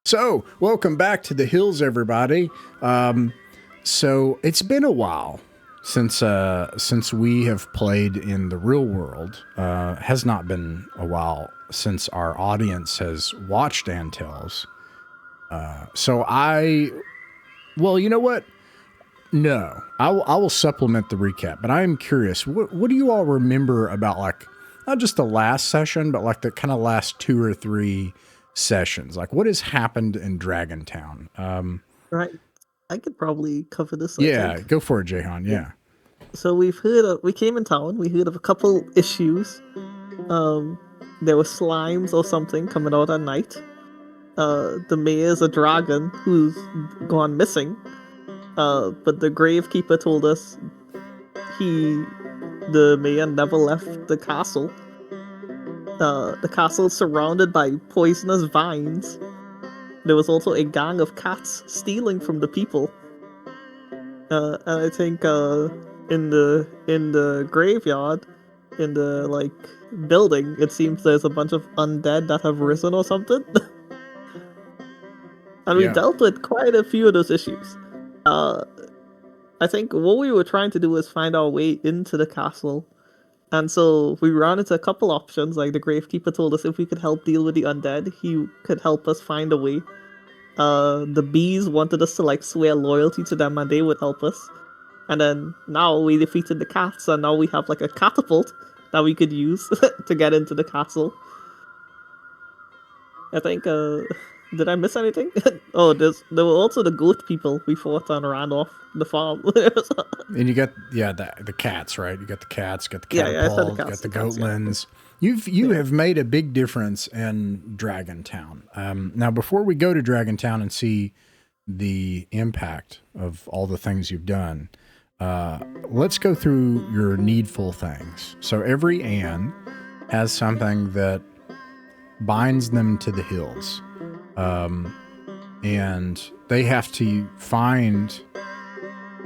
So, welcome back to the hills, everybody. So it's been a while since we have played in the real world. Has not been a while since our audience has watched Antel's. Well, you know what? No, I will supplement the recap. But I am curious. What do you all remember about, like, not just the last session, but like the kind of last 2 or 3 sessions? Like, what has happened in Dragontown? Right. I could probably cover this, I Yeah, think. go for it, Jahan. Yeah. So we came in town, we heard of a couple issues. There were slimes or something coming out at night. The mayor's a dragon who's gone missing. But the gravekeeper told us the mayor never left the castle. The castle's surrounded by poisonous vines. There was also a gang of cats stealing from the people. And I think in the graveyard, in the building, it seems there's a bunch of undead that have risen or something. And we dealt with quite a few of those issues. I think what we were trying to do was find our way into the castle. And so we ran into a couple options. Like, the gravekeeper told us if we could help deal with the undead, he could help us find a way. The bees wanted us to swear loyalty to them and they would help us. And then now we defeated the cats, and now we have a catapult that we could use to get into the castle. I think, did I miss anything? Oh, there were also the goat people we fought and ran off the farm. And you got the cats, right? You got the cats, got the Yeah, I said the catapult, cats, got the cats, yeah. goatlands. You have made a big difference in Dragontown. Now, before we go to Dragontown and see the impact of all the things you've done, let's go through your needful things. So every Anne has something that binds them to the hills. And they have to find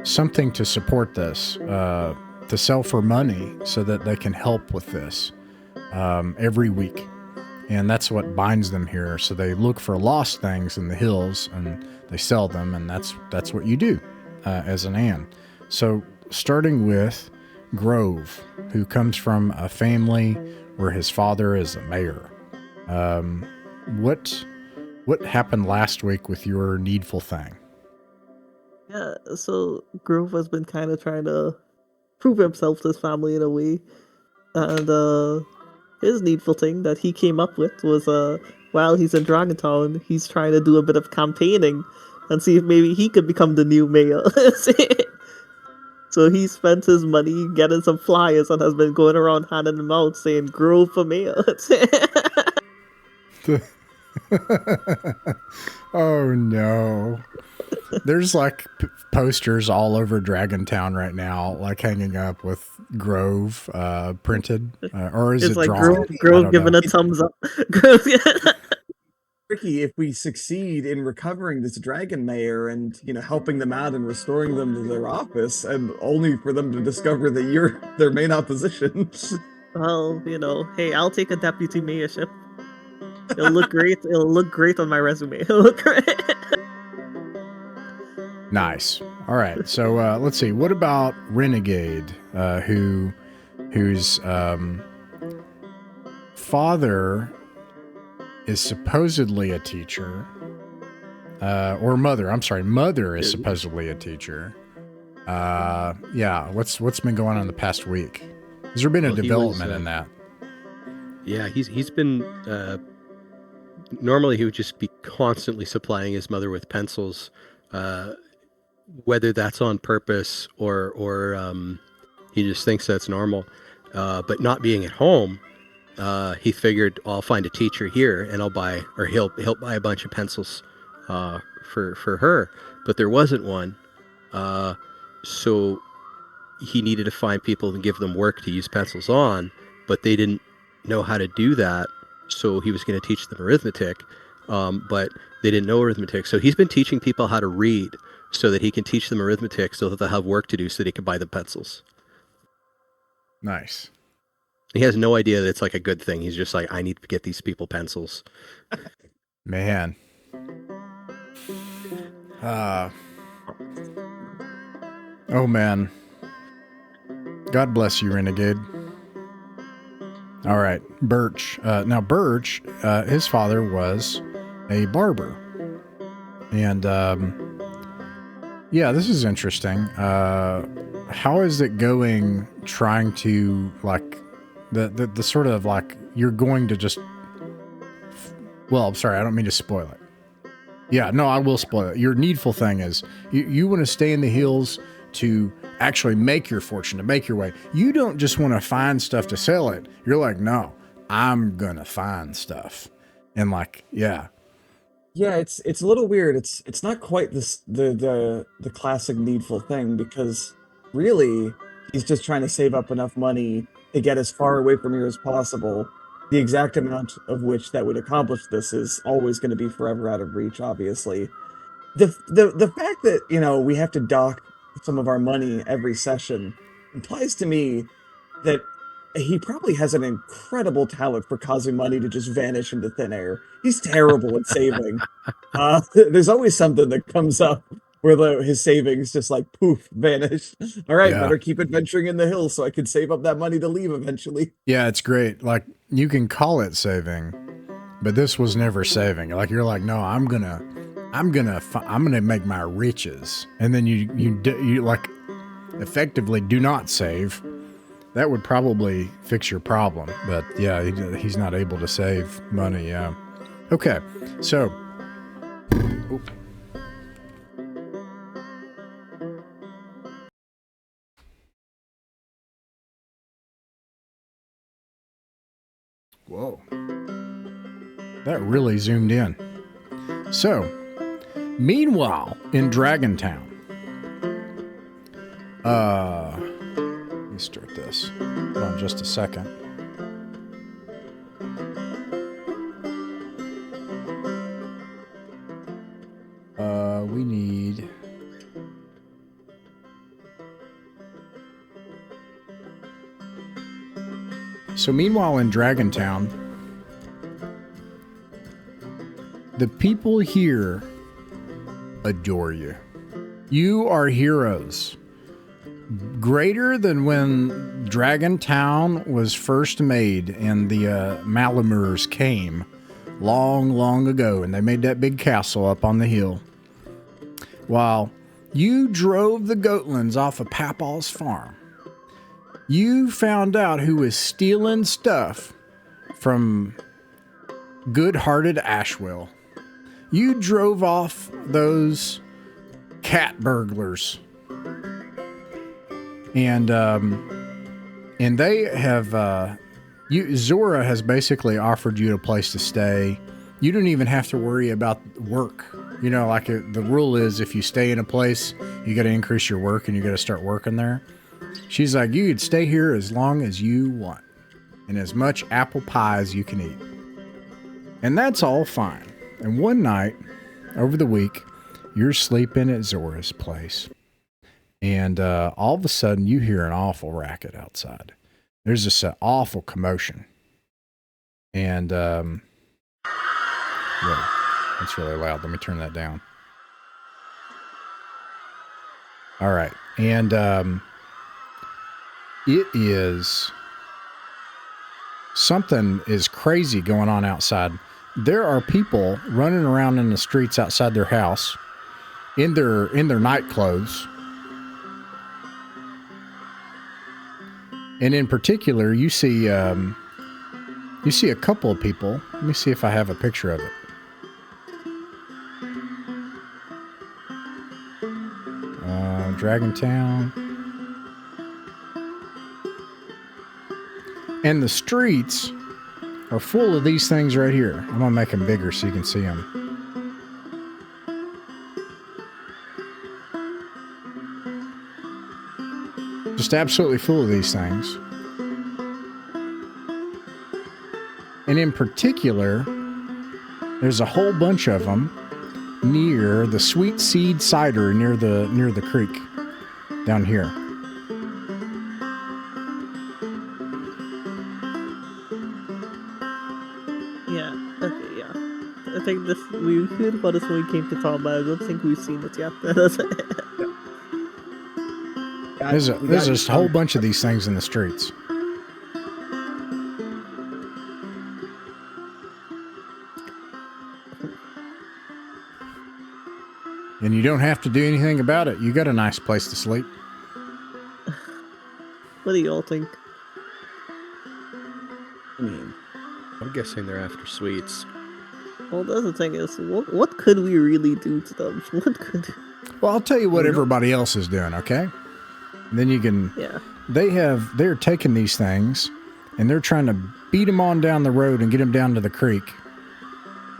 something to support this, to sell for money so that they can help with this every week. And that's what binds them here. So they look for lost things in the hills and they sell them, and that's what you do as an Anne. So starting with Grove, who comes from a family where his father is a mayor. What happened last week with your needful thing? Yeah, so Grove has been kind of trying to prove himself to his family in a way. And his needful thing that he came up with was while he's in Dragontown, he's trying to do a bit of campaigning and see if maybe he could become the new mayor. So he spent his money getting some flyers and has been going around handing them out saying Grove for mayor. Oh no. There's posters all over Dragontown right now, hanging up with Grove printed, or is it's it like drawn? Grove giving a thumbs up. Grove, yeah. Tricky if we succeed in recovering this dragon mayor and helping them out and restoring them to their office, and only for them to discover that you're their main opposition. Well, hey, I'll take a deputy mayorship. It'll look great. It'll look great on my resume. It'll look great. Nice. All right. So let's see. What about Renegade, whose father is supposedly a teacher, or mother? I'm sorry, mother is supposedly a teacher. Yeah. What's been going on the past week? Has there been a development in that? Yeah, he's been. Normally, he would just be constantly supplying his mother with pencils. Whether that's on purpose or he just thinks that's normal. But not being at home, he figured, I'll find a teacher here and he'll buy a bunch of pencils for her. But there wasn't one. So he needed to find people and give them work to use pencils on, but they didn't know how to do that. So he was going to teach them arithmetic, but they didn't know arithmetic. So he's been teaching people how to read so that he can teach them arithmetic so that they'll have work to do so that he can buy them pencils. Nice. He has no idea that it's a good thing. He's just I need to get these people pencils. Man. Oh man. God bless you, Renegade. All right, Birch. Now, Birch, his father was a barber. And, yeah, this is interesting. How is it going trying to, like, the sort of, like, you're going to just... Well, I'm sorry, I don't mean to spoil it. Yeah, no, I will spoil it. Your needful thing is, you want to stay in the hills to actually make your fortune, to make your way. You don't just want to find stuff to sell it. You're like, no, I'm gonna find stuff. And like, yeah. Yeah, it's a little weird. It's not quite the classic needful thing because really he's just trying to save up enough money to get as far away from here as possible. The exact amount of which that would accomplish this is always going to be forever out of reach, obviously. The fact that, you know, we have to dock some of our money every session implies to me that he probably has an incredible talent for causing money to just vanish into thin air. He's terrible at saving. There's always something that comes up where his savings just like poof vanish. All right, Yeah. better keep adventuring in the hills so I can save up that money to leave eventually. Yeah, it's great. Like, you can call it saving, but this was never saving. Like, you're like, no, I'm gonna make my riches. And then you like effectively do not save. That would probably fix your problem. But yeah, he's not able to save money. Yeah. Okay. So, oop. Whoa. That really zoomed in. So, meanwhile, in Dragontown, let me start this. Hold on just a second. We need... So meanwhile in Dragontown, the people here adore you. You are heroes. Greater than when Dragontown was first made and the Malumers came long, long ago, and they made that big castle up on the hill. While you drove the Goatlands off of Papaw's farm, you found out who was stealing stuff from good-hearted Ashwell. You drove off those cat burglars. And they have, Zora has basically offered you a place to stay. You don't even have to worry about work. You know, like the rule is if you stay in a place, you got to increase your work and you got to start working there. She's like, you could stay here as long as you want and as much apple pie as you can eat. And that's all fine. And one night over the week, you're sleeping at Zora's place. And all of a sudden, you hear an awful racket outside. There's just an awful commotion. And, whoa, that's really loud. Let me turn that down. All right. And it is... Something is crazy going on outside. There are people running around in the streets outside their house in their night clothes. And in particular, you see a couple of people. Let me see if I have a picture of it. Dragontown. And the streets are full of these things right here. I'm going to make them bigger so you can see them. Just absolutely full of these things. And in particular, there's a whole bunch of them near the Sweet Seed Cider near the creek down here. think we heard about this when we came to town, but I don't think we've seen it yet. There's a whole bunch of these things in the streets. And you don't have to do anything about it. You got a nice place to sleep. What do y'all think? I mean, I'm guessing they're after sweets. Well, the other thing is, what could we really do to them? What could... Well, I'll tell you what everybody else is doing, okay? And then you can... Yeah. They're taking these things, and they're trying to beat them on down the road and get them down to the creek.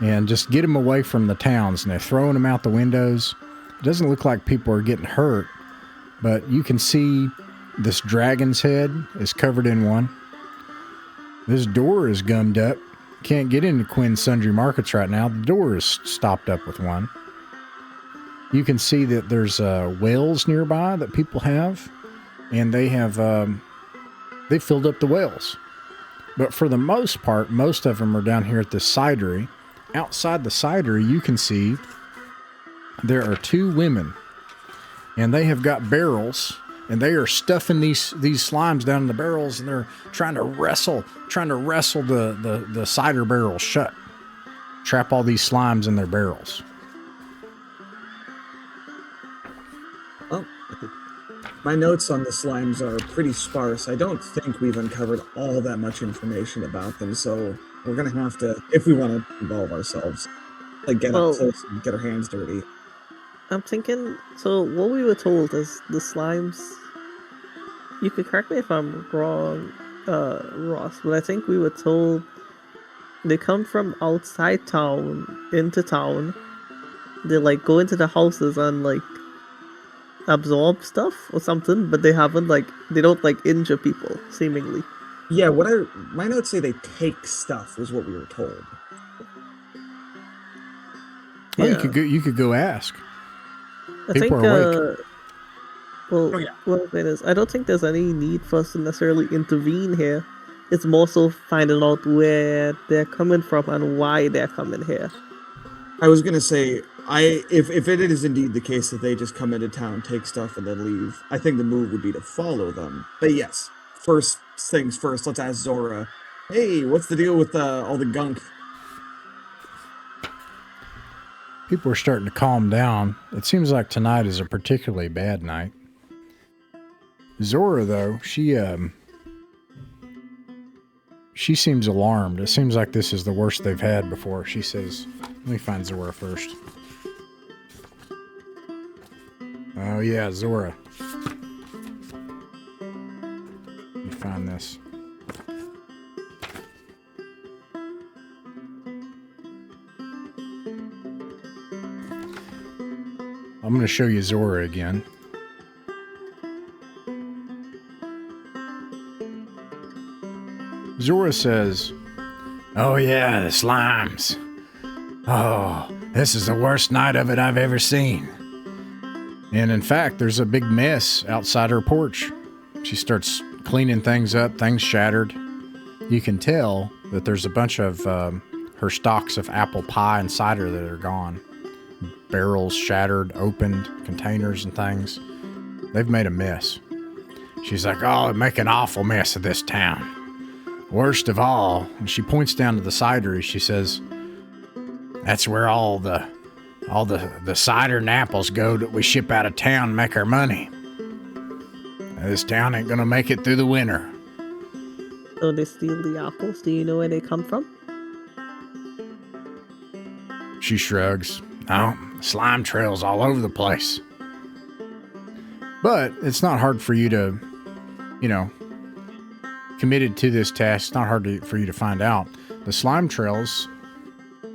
And just get them away from the towns, and they're throwing them out the windows. It doesn't look like people are getting hurt, but you can see this dragon's head is covered in one. This door is gummed up. Can't get into Quinn's Sundry Markets right now. The door is stopped up with one. You can see that there's whales nearby that people have, and they have they filled up the whales. But for the most part, most of them are down here at the cidery. Outside the cidery, you can see there are two women, and they have got barrels, and they are stuffing these slimes down in the barrels, and they're trying to wrestle the cider barrels shut, trap all these slimes in their barrels. oh, my notes on the slimes are pretty sparse. I don't think we've uncovered all that much information about them, so we're gonna have to, if we want to involve ourselves, like get up close and get our hands dirty. I'm thinking, so what we were told is the slimes, you could correct me if I'm wrong, Ross, but I think we were told they come from outside town into town. They like go into the houses and like absorb stuff or something, but they don't like injure people, seemingly. Yeah, my notes say they take stuff was what we were told. Oh, Yeah. you could go ask. I People think, are awake. what I'm saying is, I don't think there's any need for us to necessarily intervene here. It's more so finding out where they're coming from and why they're coming here. I was gonna say, if it is indeed the case that they just come into town, take stuff, and then leave, I think the move would be to follow them. But yes, first things first, let's ask Zora. Hey, what's the deal with all the gunk? People are starting to calm down. It seems like tonight is a particularly bad night. Zora, though, she seems alarmed. It seems like this is the worst they've had before. She says, let me find Zora first. Oh, yeah, Zora. Let me find this. I'm going to show you Zora again. Zora says, oh yeah, the slimes. Oh, this is the worst night of it I've ever seen. And in fact, there's a big mess outside her porch. She starts cleaning things up, things shattered. You can tell that there's a bunch of her stocks of apple pie and cider that are gone. Barrels shattered, opened, containers and things. They've made a mess. She's like, oh, they make an awful mess of this town. Worst of all, and she points down to the cidery, she says, that's where all the cider and apples go that we ship out of town and make our money. This town ain't gonna make it through the winter. So they steal the apples? Do you know where they come from? She shrugs. No, slime trails all over the place. But it's not hard for you to, committed to this task, it's not hard for you to find out. The slime trails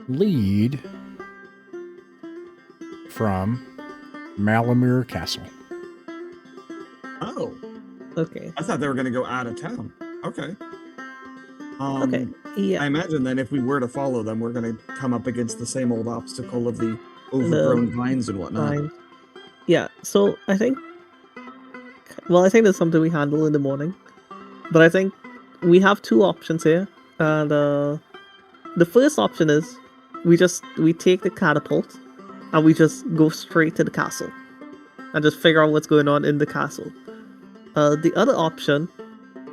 lead from Malumir Castle. Oh, Okay. I thought they were gonna go out of town. Okay. Okay. Yeah. I imagine then if we were to follow them, we're going to come up against the same old obstacle of the overgrown vines and whatnot. Fine. Yeah. So I think that's something we handle in the morning. But I think we have two options here. And the first option is we take the catapult and we just go straight to the castle and just figure out what's going on in the castle. The other option,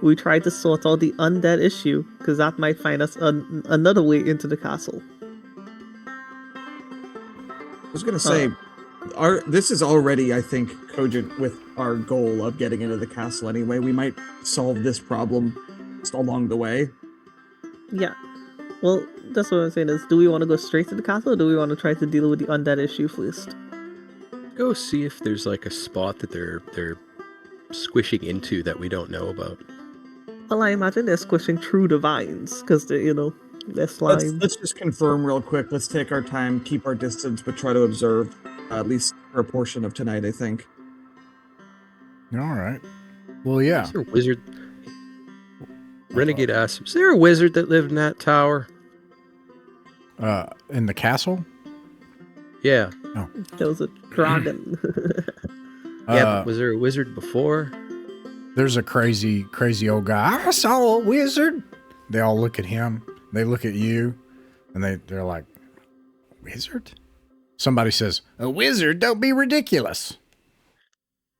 we try to sort out the undead issue, because that might find us another way into the castle. I was gonna say, this is already, I think, cogent with our goal of getting into the castle anyway. We might solve this problem just along the way. Yeah. Well, that's what I'm saying is, do we want to go straight to the castle, or do we want to try to deal with the undead issue first? Go see if there's like a spot that they're squishing into that we don't know about. Well, I imagine they're squishing through the vines, because they're slime. Let's just confirm real quick. Let's take our time, keep our distance, but try to observe at least for a portion of tonight, I think. All right. Well, yeah. Is there a wizard? Renegade asks, is there a wizard that lived in that tower? In the castle? Yeah. Oh. There was a dragon. Yeah, but was there a wizard before? There's a crazy old guy. I saw a wizard. They all look at him. They look at you, and they're like, wizard? Somebody says, a wizard? Don't be ridiculous.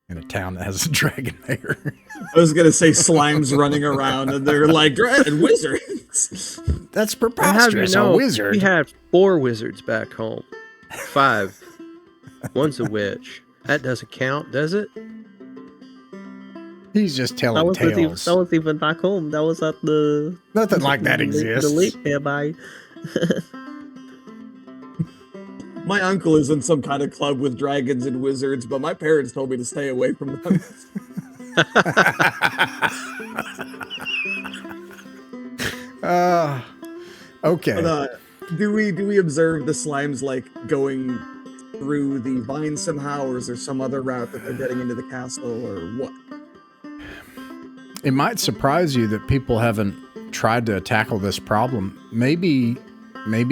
In a town that has a dragon mayor. I was gonna say slimes running around, and they're like, dragon wizards. That's preposterous. A wizard. We had 4 wizards back home. 5. One's a witch. That doesn't count, does it? He's just telling tales. That was even back home. That was at the... Nothing like that exists. The lake nearby. My uncle is in some kind of club with dragons and wizards, but my parents told me to stay away from them. Okay. But, do we observe the slimes like going through the vines somehow, or is there some other route that they're getting into the castle, or what? It might surprise you that people haven't tried to tackle this problem. Maybe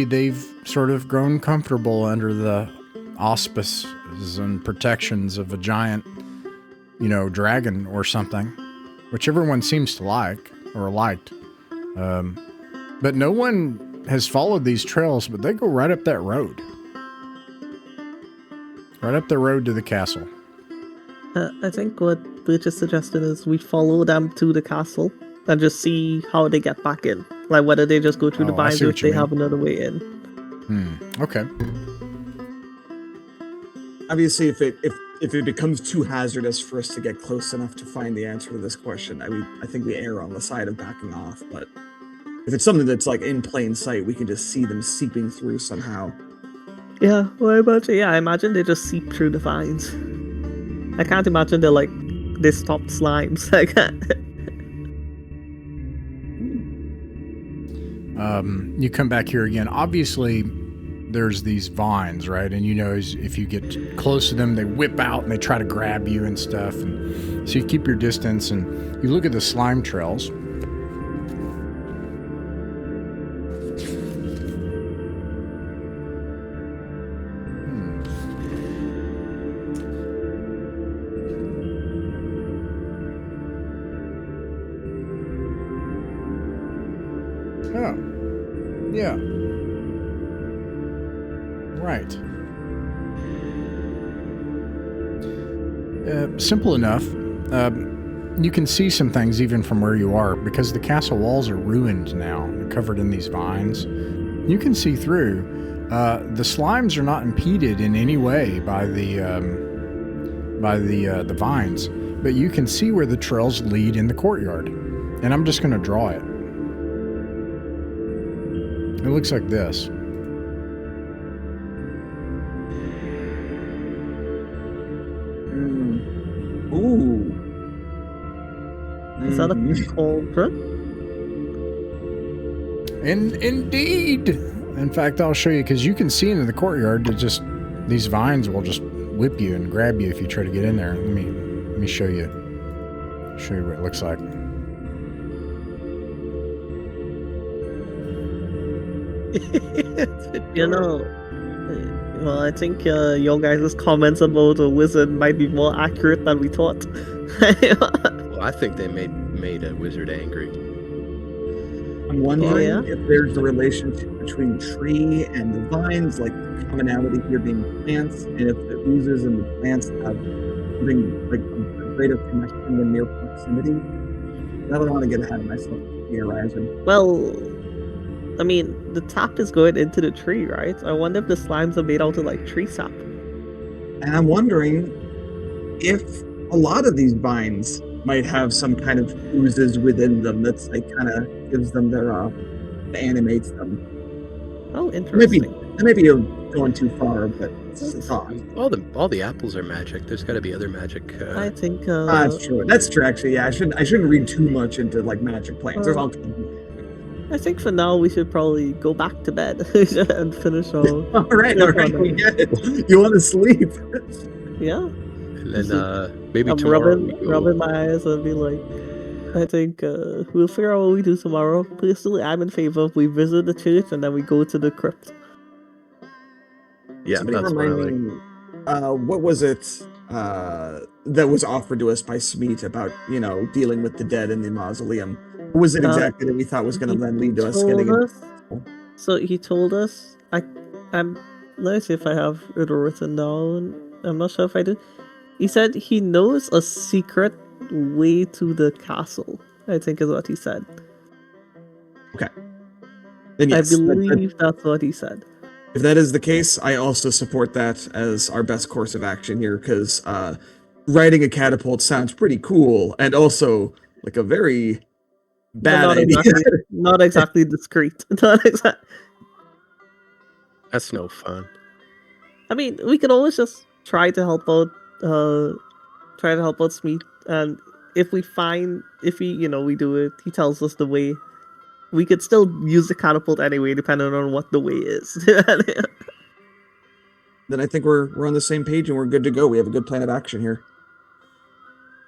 they've sort of grown comfortable under the auspices and protections of a giant, dragon or something, whichever one seems to like or liked. But no one has followed these trails, but they go right up that road. Right up the road to the castle. I think what Birch is suggesting is we follow them to the castle and just see how they get back in. Like whether they just go through the vines or if they have another way in. Okay. Obviously, if it becomes too hazardous for us to get close enough to find the answer to this question, I think we err on the side of backing off. But if it's something that's like in plain sight, we can just see them seeping through somehow. Yeah, well, I imagine they just seep through the vines. I can't imagine they stopped slimes. I can't. You come back here again. Obviously, there's these vines, right? And if you get close to them, they whip out and they try to grab you and stuff. And so you keep your distance and you look at the slime trails. Oh, yeah. Right. Simple enough. You can see some things even from where you are because the castle walls are ruined now, covered in these vines. You can see through. The slimes are not impeded in any way by the vines, but you can see where the trails lead in the courtyard. And I'm just going to draw it. It looks like this. Ooh. Is that a cauldron? Indeed. In fact, I'll show you because you can see into the courtyard. These vines will just whip you and grab you if you try to get in there. Let me show you. Show you what it looks like. Well, I think your guys' comments about a wizard might be more accurate than we thought. Well, I think they made a wizard angry. I'm wondering Yeah. if there's a relationship between the tree and the vines, like the commonality here being plants, and if the oozes and the plants have something like a greater connection than mere proximity. I don't want to get ahead of myself with the horizon. Well, I mean, the tap is going into the tree, right? I wonder if the slimes are made out of like tree sap. And I'm wondering if a lot of these vines might have some kind of oozes within them that's like kind of gives them their animates them. Oh, interesting. That may be going too far, but it's a thought. All the apples are magic. There's got to be other magic. I think. That's true. That's true. Actually, yeah. I shouldn't read too much into like magic plants. There's all. I think for now we should probably go back to bed and finish our. All right. We get it. You want to sleep? Yeah. And then maybe I'm tomorrow. rubbing my eyes and be like, I think we'll figure out what we do tomorrow. Personally, I'm in favor of we visit the church and then we go to the crypt. Yeah, Somebody that's what I like. remind me, what was it that was offered to us by Smeet about, dealing with the dead in the mausoleum? What was it exactly that we thought was going to then lead to us getting it? So he told us, let me see if I have it written down. I'm not sure if I do. He said he knows a secret way to the castle, I think is what he said. Okay. Then yes, I believe that's what he said. If that is the case, I also support that as our best course of action here, because riding a catapult sounds pretty cool, and also like a very bad idea. Not exactly discreet. Not exactly. That's no fun. I mean, we could always just try to help out Smeet, and if we do it, he tells us the way. We could still use the catapult anyway, depending on what the way is. Then I think we're on the same page and we're good to go. We have a good plan of action here.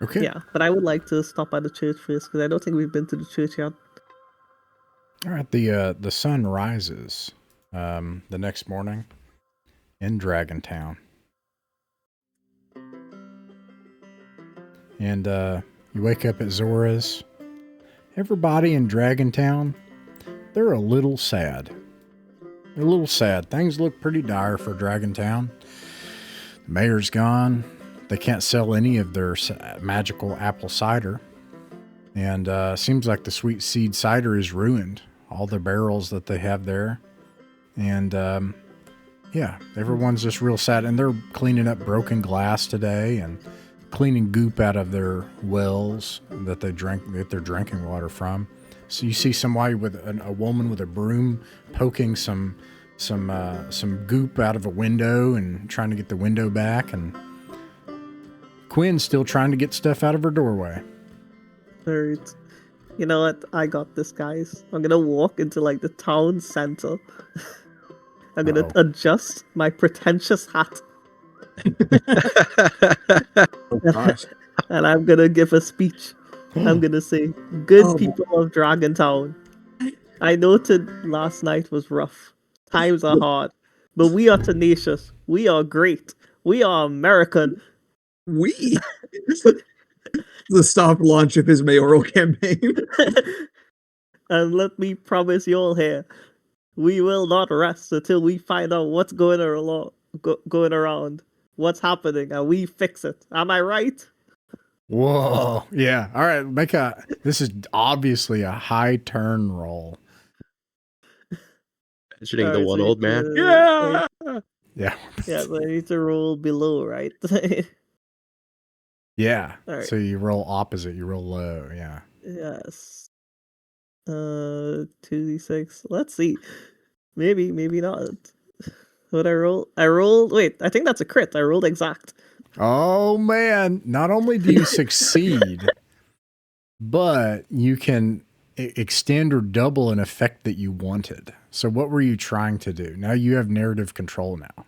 Okay. Yeah, but I would like to stop at the church first because I don't think we've been to the church yet. All right. The sun rises the next morning in Dragontown. And you wake up at Zora's. Everybody in Dragontown, they're a little sad. They're a little sad. Things look pretty dire for Dragontown. The mayor's gone. They can't sell any of their magical apple cider. And seems like the sweet seed cider is ruined. All the barrels that they have there. And yeah, everyone's just real sad. And they're cleaning up broken glass today and cleaning goop out of their wells that they get their drinking water from. So you see somebody with a woman with a broom poking some goop out of a window and trying to get the window back, and Quinn's still trying to get stuff out of her doorway. Alright. You know what? I got this, guys. I'm gonna walk into like the town center. I'm gonna adjust my pretentious hat. Oh gosh. And I'm gonna give a speech. I'm gonna say, good people of Dragontown, I noted last night was rough. Times are hard. But we are tenacious. We are great. We are American. We? The soft launch of his mayoral campaign. And let me promise you all here, we will not rest until we find out what's going around. What's happening, and we fix it. Am I right? Whoa. Yeah. All right. This is obviously a high turn roll. Mentioning the one so old man. Yeah. Yeah, so I need to roll below, right? Yeah. Right. So you roll opposite. You roll low. Yeah. Yes. 2d6. Let's see. Maybe not. What I roll? Wait, I think that's a crit. I rolled exact. Oh man! Not only do you succeed, but you can extend or double an effect that you wanted. So what were you trying to do? Now you have narrative control now.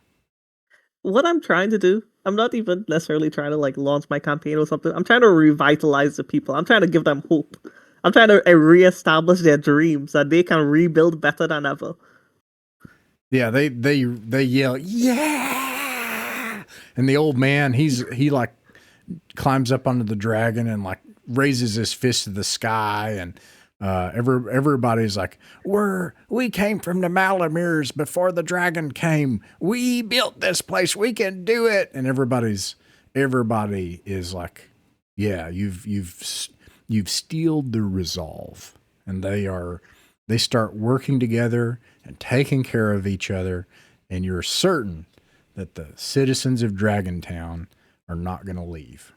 What I'm trying to do, I'm not even necessarily trying to like launch my campaign or something. I'm trying to revitalize the people. I'm trying to give them hope. I'm trying to reestablish their dreams that they can rebuild better than ever. Yeah, they yell, yeah! And the old man, he like climbs up onto the dragon and like raises his fist to the sky, and Everybody's like, we came from the Malumirs before the dragon came. We built this place. We can do it. And everybody is like, yeah, you've steeled the resolve, and they start working together and taking care of each other. And you're certain that the citizens of Dragontown are not going to leave.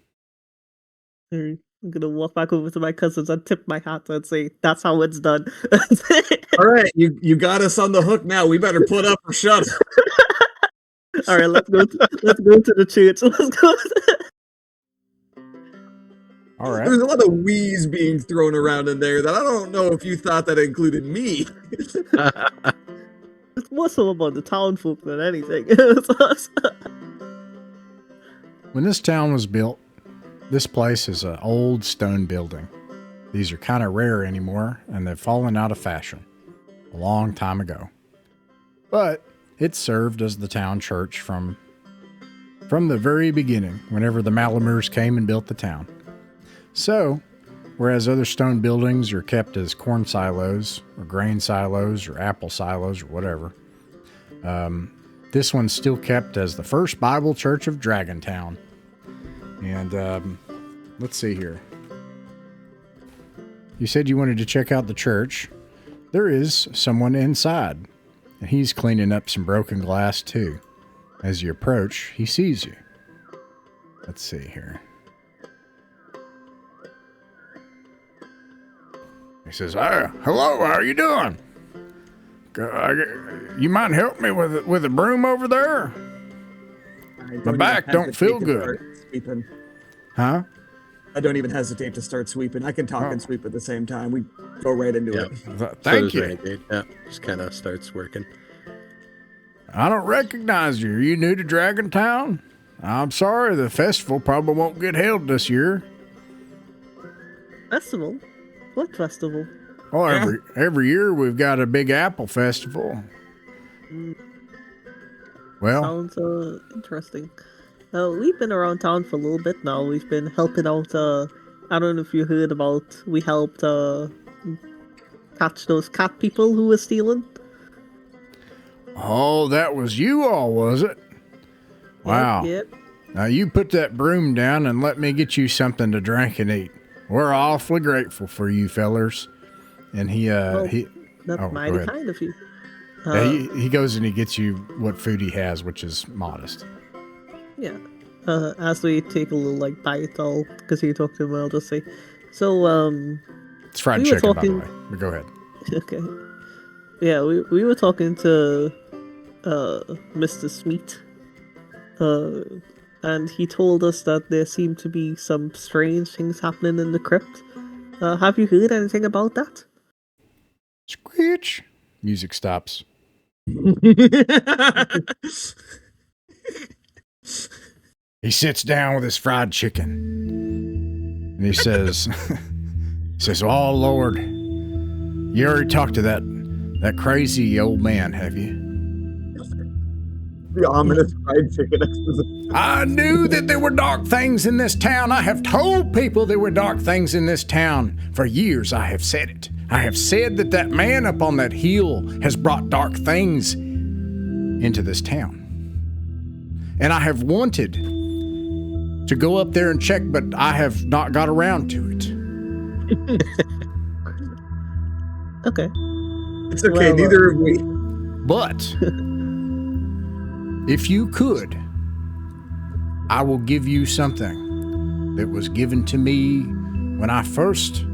I'm gonna walk back over to my cousins and tip my hat and say, "That's how it's done." All right, you got us on the hook now. We better put up or shut up. All right, let's go to the church. Let's go. All right. There's a lot of we's being thrown around in there that I don't know if you thought that included me. It's more so about the town folk than anything. When this town was built, this place is an old stone building. These are kind of rare anymore, and they've fallen out of fashion a long time ago. But it served as the town church from the very beginning, whenever the Malumirs came and built the town. So, whereas other stone buildings are kept as corn silos, or grain silos, or apple silos, or whatever, this one's still kept as the first Bible church of Dragontown. And let's see here. You said you wanted to check out the church. There is someone inside, and he's cleaning up some broken glass too. As you approach, he sees you. Let's see here. He says, hello, how are you doing? You might help me with a broom over there? My back don't feel good. Huh? I don't even hesitate to start sweeping. I can talk and sweep at the same time. We go right into it. Thank you. Renegade. Yeah, just kind of starts working. I don't recognize you. Are you new to Dragontown? I'm sorry, the festival probably won't get held this year. Festival? What festival? Oh, every year we've got a big apple festival. Well, sounds interesting. We've been around town for a little bit now. We've been helping out. I don't know if you heard about. We helped catch those cat people who were stealing. Oh, that was you all, was it? Wow. Yep. Now you put that broom down and let me get you something to drink and eat. We're awfully grateful for you fellers. And that's mighty kind of you. He goes and he gets you what food he has, which is modest. Yeah. As we take a little bite, because you talked to him, I'll just say, so it's fried chicken, by the way. But go ahead. Okay. Yeah, we were talking to Mr. Smeet, and he told us that there seemed to be some strange things happening in the crypt. Have you heard anything about that? Screech. Music stops. He sits down with his fried chicken, and he says, "Oh Lord, you already talked to that crazy old man, have you?" The ominous fried chicken exposition. I knew that there were dark things in this town. I have told people there were dark things in this town. For years I have said it. I have said that man up on that hill has brought dark things into this town. And I have wanted to go up there and check, but I have not got around to it. Okay. It's okay, neither have we. But if you could, I will give you something that was given to me when I first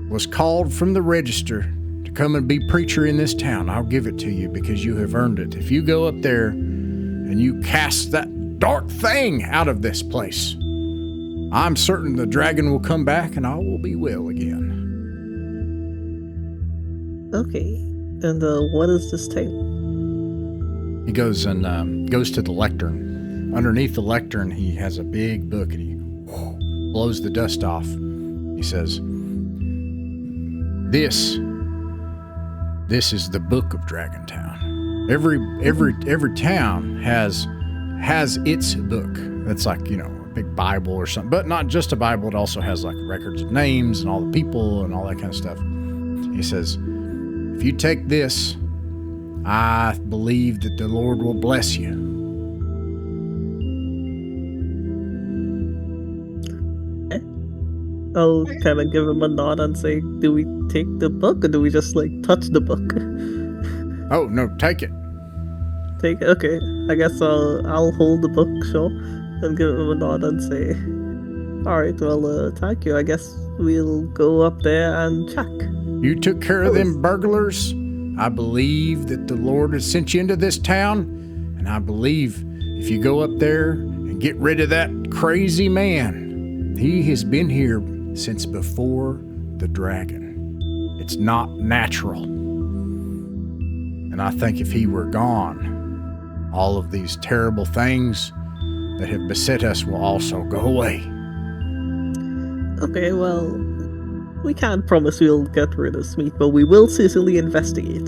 was called from the register to come and be preacher in this town. I'll give it to you because you have earned it. If you go up there and you cast that dark thing out of this place, I'm certain the dragon will come back and all will be well again. Okay. And what is this thing? He goes and goes to the lectern. Underneath the lectern, he has a big book, and he blows the dust off. He says, This is the book of Dragontown. Every town has its book. That's like, big Bible or something, but not just a Bible. It also has like records of names and all the people and all that kind of stuff. He says, if you take this, I believe that the Lord will bless you. I'll kind of give him a nod and say, do we take the book or do we just like touch the book? Oh, no, take it. Take it? Okay. I guess I'll hold the book, sure, and give him a nod and say, alright, well, thank you. I guess we'll go up there and check. You took care of them burglars. I believe that the Lord has sent you into this town, and I believe if you go up there and get rid of that crazy man, he has been here since before the dragon. It's not natural. And I think if he were gone, all of these terrible things that have beset us will also go away. Okay, well, we can't promise we'll get rid of Smeet, but we will certainly investigate.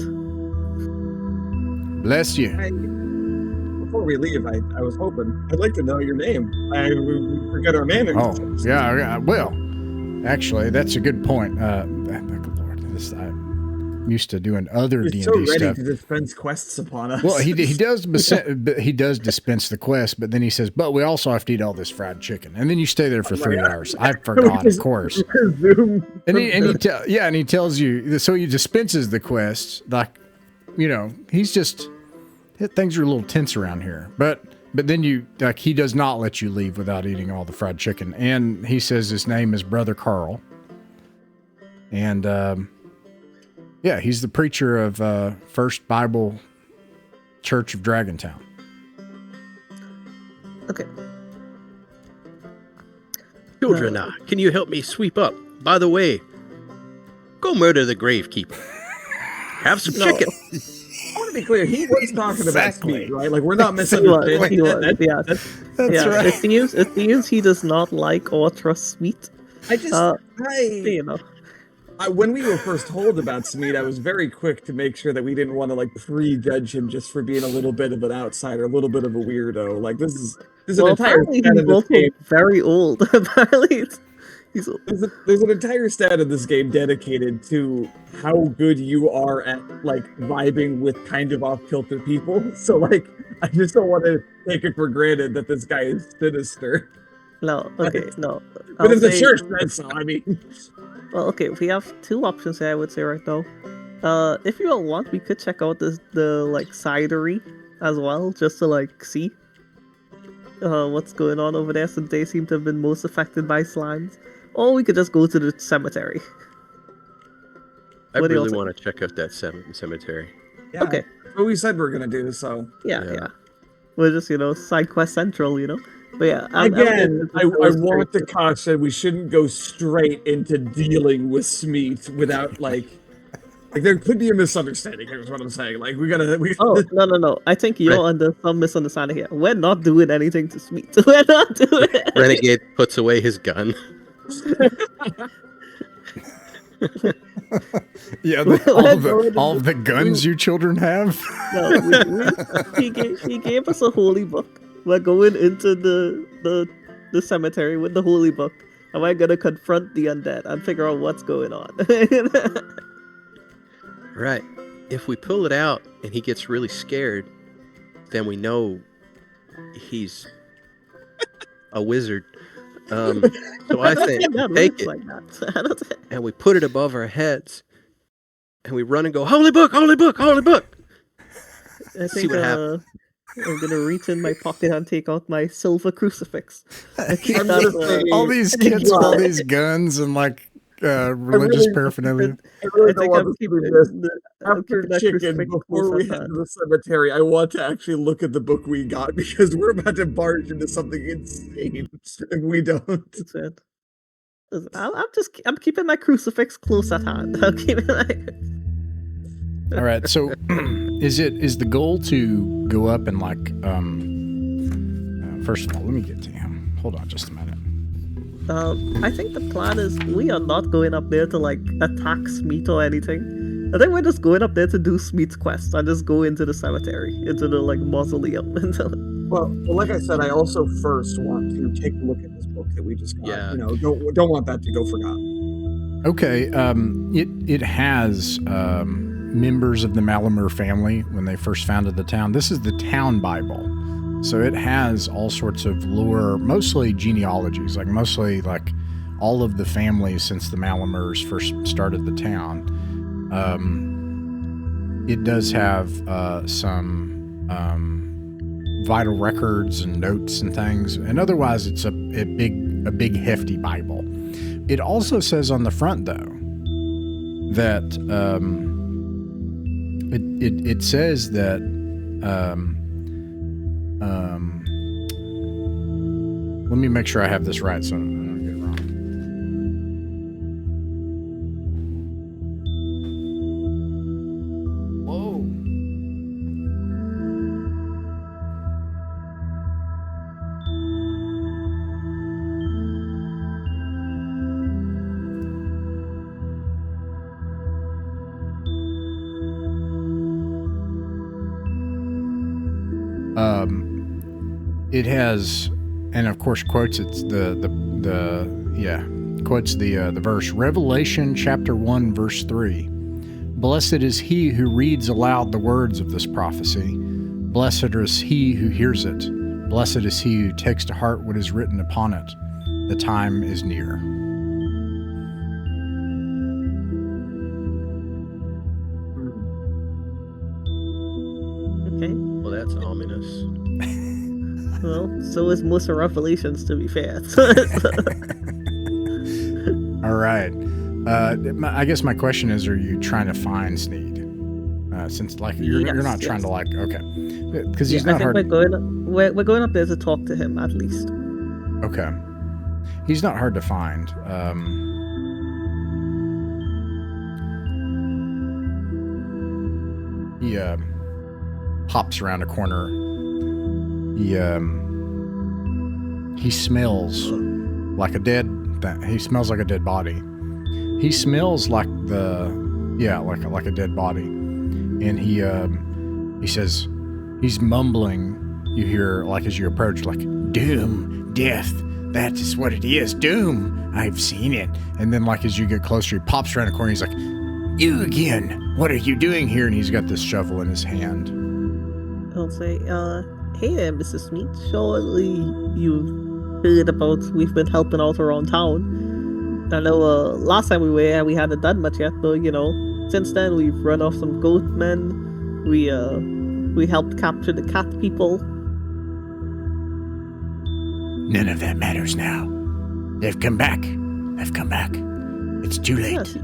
Bless you. Before we leave, I was hoping, I'd like to know your name. We forget our name. Oh, yeah, well, actually, that's a good point. Lord, I'm used to doing other D&D You're so ready stuff. to dispense quests upon us. Well, he does dispense the quest, but then he says, but we also have to eat all this fried chicken. And then you stay there for 3 hours. I forgot, of course. And he tells you, so he dispenses the quest, like, you know, he's just, things are a little tense around here. But then he does not let you leave without eating all the fried chicken. And he says his name is Brother Carl. And, yeah, he's the preacher of First Bible Church of Dragontown. Okay. Children, can you help me sweep up? By the way, go murder the gravekeeper. Have some chicken. I want to be clear, he was talking about Smeet, right? Like, we're not misunderstanding. He was, yeah. That's right. It seems he does not like or trust Smeet. You know. When we were first told about Smeet, I was very quick to make sure that we didn't want to like prejudge him just for being a little bit of an outsider, a little bit of a weirdo. Like this is an entire stat of this game. Very old. Apparently, he's old. There's an entire stat of this game dedicated to how good you are at like vibing with kind of off-kilter people. So like, I just don't want to take it for granted that this guy is sinister. No, okay, no. But it's a church, so I mean. Well, okay, we have 2 options here, I would say, right now. If you all want, we could check out the like, cidery as well, just to, like, see what's going on over there, since they seem to have been most affected by slimes. Or we could just go to the cemetery. I really want to check out that cemetery. Yeah, okay. What we said we're going to do, so. Yeah. We're just, side quest central, But yeah, I want to caution we shouldn't go straight into dealing with Smeet without like there could be a misunderstanding. Here's what I'm saying. Like Oh no! I think you're under some misunderstanding here. We're not doing anything to Smeet. We're not doing it. Renegade puts away his gun. Yeah, all of the guns you children have. No, he gave us a holy book. We're going into the cemetery with the holy book, and we're gonna confront the undead and figure out what's going on. Right. If we pull it out and he gets really scared, then we know he's a wizard. So I think take it and we put it above our heads, and we run and go, "Holy book, holy book, holy book!" See what happens. I'm gonna reach in my pocket and take out my silver crucifix. All these kids with all these guns and like religious paraphernalia. I really don't want to do this. After chicken, before we head to the cemetery, I want to actually look at the book we got because we're about to barge into something insane if we don't. I'm keeping my crucifix close at hand. I'll keep it like. All right, so is the goal to go up and like first of all, let me get to him. Hold on just a minute. I think the plan is we are not going up there to like attack Smeet or anything. I think we're just going up there to do Smeet's quest and just go into the cemetery, into the like mausoleum. Well, like I said, I also first want to take a look at this book that we just got. Yeah. You know, don't want that to go forgotten. Okay, it has members of the Malumir family when they first founded the town. This is the town Bible, so it has all sorts of lore, mostly genealogies, mostly all of the families since the Malumirs first started the town. It does have some vital records and notes and things, and otherwise it's a big hefty Bible. It also says on the front, though, that it says that let me make sure I have this right so I don't get it wrong. Whoa. It has, and of course quotes it's quotes the verse Revelation chapter 1 verse 3. Blessed is he who reads aloud the words of this prophecy. Blessed is he who hears it. Blessed is he who takes to heart what is written upon it. The time is near. Okay. Well, that's ominous. Well, so is most of Revelations, to be fair. All right. I guess my question is, are you trying to find Sneed? Since you're not trying to okay, because he's not hard. We're going up there to talk to him at least. Okay, he's not hard to find. He pops around a corner. He smells like a dead. He smells like a dead body. He smells like like a dead body, and he says, he's mumbling. You hear as you approach, doom, death. That is what it is, doom. I've seen it. And then as you get closer, he pops around a corner. He's like, you again. What are you doing here? And he's got this shovel in his hand. I'll say, hey there, Mr. Smith. Surely you've heard about we've been helping out around town. I know last time we were here, we hadn't done much yet, but since then we've run off some goat men. We helped capture the cat people. None of that matters now. They've come back. It's too late. Yes,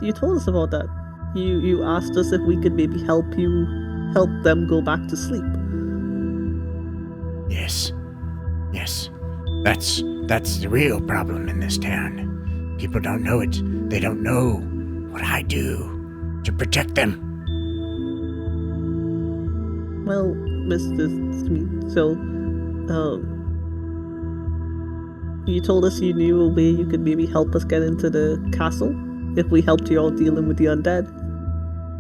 you told us about that. You asked us if we could maybe help them go back to sleep. Yes. That's the real problem in this town. People don't know it. They don't know what I do to protect them. Well, Mr. Smith, so, you told us you knew a way you could maybe help us get into the castle if we helped you out dealing with the undead.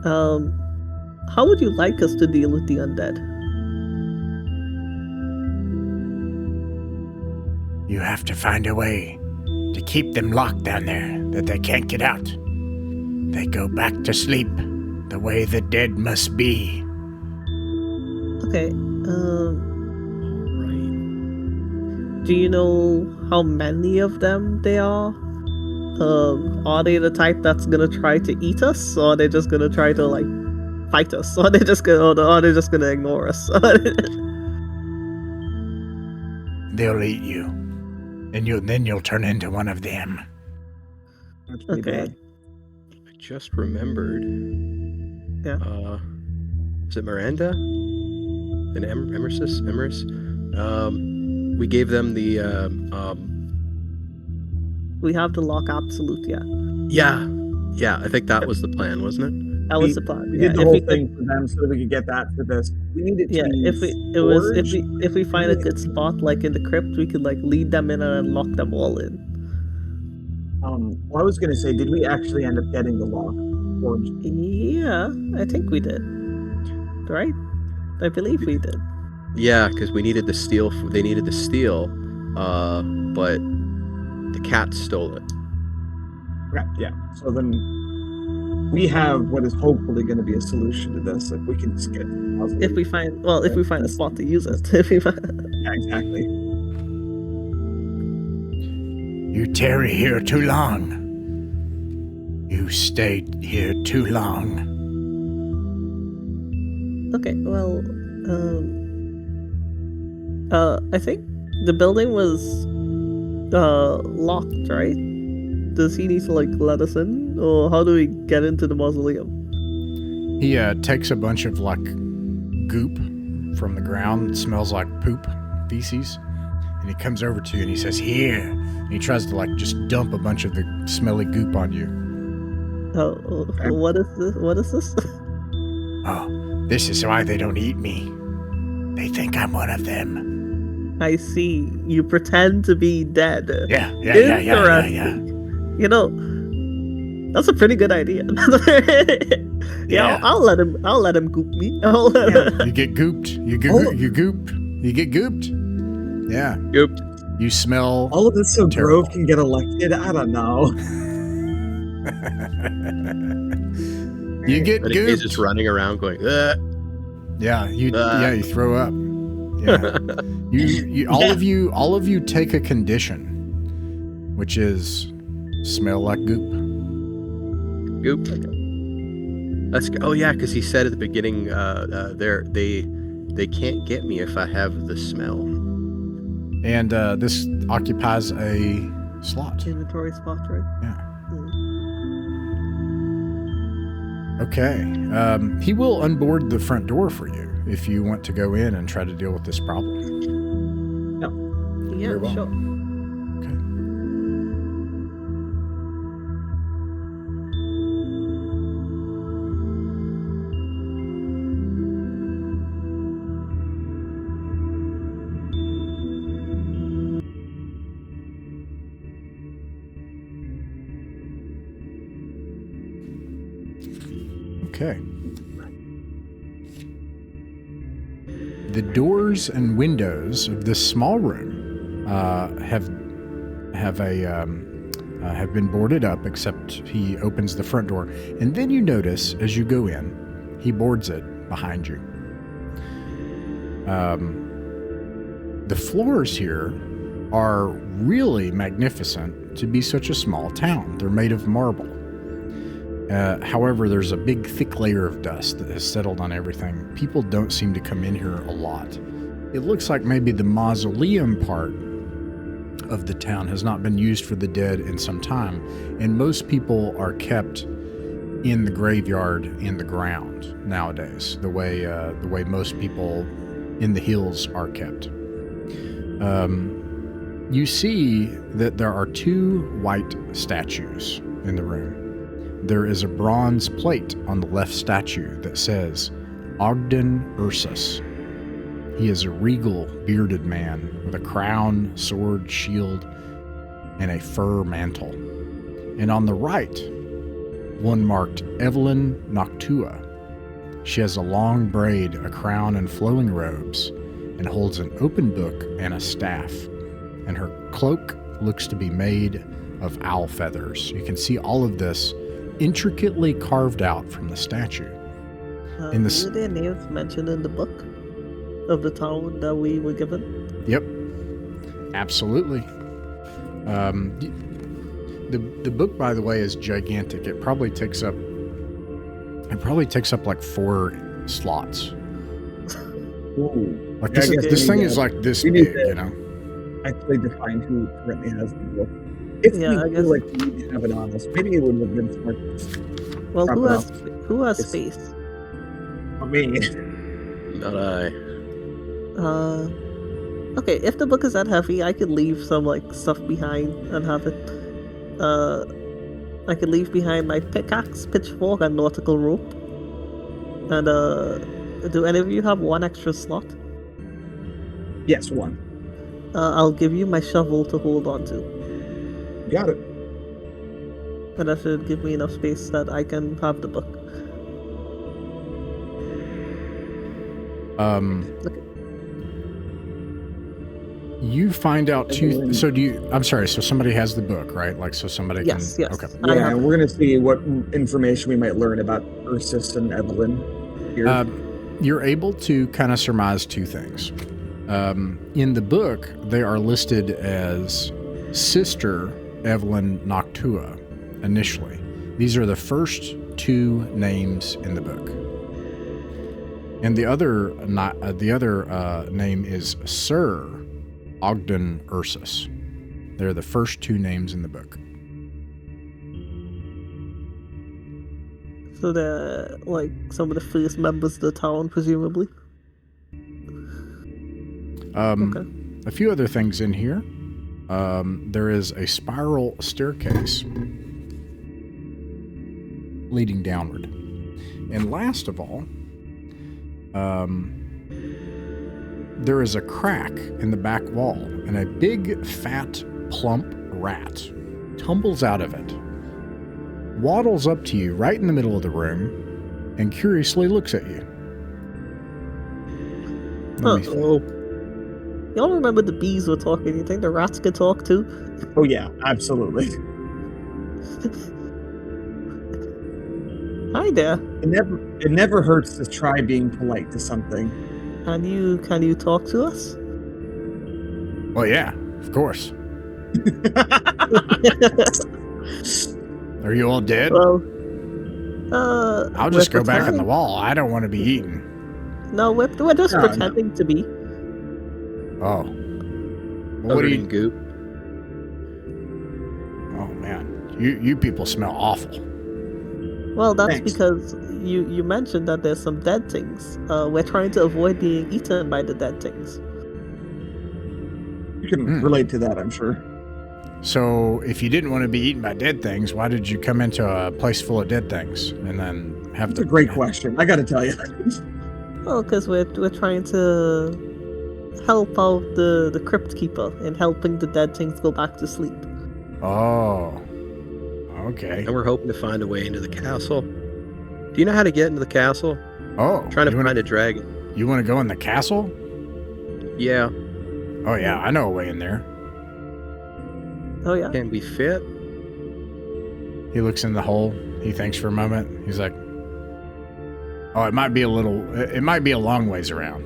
How would you like us to deal with the undead? You have to find a way to keep them locked down there, that they can't get out. They go back to sleep the way the dead must be. Okay, Right. do you know how many of them there are? Are they the type that's gonna try to eat us, or are they just gonna try to fight us, or are they just gonna ignore us? They'll eat you, and then you'll turn into one of them. That's pretty Okay. bad. I just remembered. Yeah. Is it Miranda? And Emerus? We gave them the We have the lock absolute, yeah. Yeah, I think that was the plan, wasn't it? That was the plan. We Yeah, did the whole thing for them so that we could get that for this. We needed to be forged. if we find a good spot in the crypt, we could lead them in and lock them all in. Well, I was gonna say, did we actually end up getting the lock forged? Yeah, I think we did. Right? I believe we did. Yeah, because we needed the steel. They needed the steel, but the cat stole it. Okay, yeah. So then we have what is hopefully going to be a solution to this if we can just get If we find a spot to use it. If we find... Yeah, exactly. You tarry here too long. You stayed here too long. Okay, well, I think the building was locked, right? Does he need to like let us in, or how do we get into the mausoleum? He takes a bunch of like goop from the ground that smells like poop, feces, and he comes over to you and he says, "Here." And he tries to like just dump a bunch of the smelly goop on you. Oh, what is this? What is this? Oh, this is why they don't eat me. They think I'm one of them. I see. You pretend to be dead. Yeah. Interesting. You know, that's a pretty good idea. Yeah, I'll let him goop me. You get gooped. You get gooped. Yeah. Gooped. You smell. All of this so terrible. Grove can get elected. I don't know. You get But he's just gooped. running around going, Ugh. Yeah, you throw up. Yeah. All of you take a condition, which is smell like goop. Goop. Let's go. Oh yeah, because he said at the beginning, they can't get me if I have the smell. And this occupies a slot. Inventory spot, right? Yeah. Okay. He will unboard the front door for you if you want to go in and try to deal with this problem. Yeah, Very well. sure. Okay. Okay. The doors and windows of this small room have been boarded up, except he opens the front door, and then you notice as you go in, he boards it behind you. The floors here are really magnificent to be such a small town. They're made of marble. However, there's a big thick layer of dust that has settled on everything. People don't seem to come in here a lot. It looks like maybe the mausoleum part of the town has not been used for the dead in some time, and most people are kept in the graveyard in the ground nowadays, the way most people in the hills are kept. You see that there are two white statues in the room. There is a bronze plate on the left statue that says, Ogden Ursus. He is a regal, bearded man with a crown, sword, shield, and a fur mantle. And on the right, one marked Evelyn Noctua. She has a long braid, a crown, and flowing robes, and holds an open book and a staff. And her cloak looks to be made of owl feathers. You can see all of this intricately carved out from the statue. Were their names mentioned in the book of the town that we were given? Yep, absolutely. The book, by the way, is gigantic. It probably takes up like 4 slots. Ooh. Like Yeah, I guess this we thing need is to- like this we big, need to- you know. Actually define who currently has the book. If Yeah, we I feel guess- like we need to have it on us, maybe it would have been smart to just Well, Wrap who it has up. It's- space? for me. Not I. Okay, if the book is that heavy, I could leave some like stuff behind and have it. I could leave behind my pickaxe, pitchfork, and nautical rope. And do any of you have one extra slot? Yes, one. I'll give you my shovel to hold on to, Got it. and that should give me enough space that I can have the book. Um, Okay. You find out two. So do you? I'm sorry. So somebody has the book, right? Like, so somebody Yes, can. yes. Okay. Yeah, and we're gonna see what information we might learn about Ursus and Evelyn here. You're able to kind of surmise two things. In the book, they are listed as Sister Evelyn Noctua initially. These are the first two names in the book. And the other name is Sir Ogden Ursus. They're the first two names in the book. So they're like some of the first members of the town, presumably. Okay. A few other things in here. There is a spiral staircase leading downward. And last of all, there is a crack in the back wall, and a big, fat, plump rat tumbles out of it, waddles up to you right in the middle of the room, and curiously looks at you. Y'all remember the bees were talking? You think the rats can talk too? Oh yeah, absolutely. Hi there. It never hurts to try being polite to something. Can you talk to us? Well, yeah, of course. Are you all dead? Well, I'll just we're go back in the pretending- wall. I don't want to be eaten. No, we're just No, pretending to be. Oh. What Covered do in you... goop. Oh, man. You people smell awful. Well, that's Thanks. because you mentioned that there's some dead things. We're trying to avoid being eaten by the dead things. You can Hmm. relate to that, I'm sure. So, if you didn't want to be eaten by dead things, why did you come into a place full of dead things and then have That's a great question. I gotta tell you. Well, because we're trying to help out the crypt keeper in helping the dead things go back to sleep. Oh. Okay. And we're hoping to find a way into the castle. Do you know how to get into the castle? Oh. Trying to you wanna, find a dragon. You want to go in the castle? Yeah. Oh, yeah. I know a way in there. Oh yeah. Can we fit? He looks in the hole. He thinks for a moment. He's like, oh, it might be a long ways around.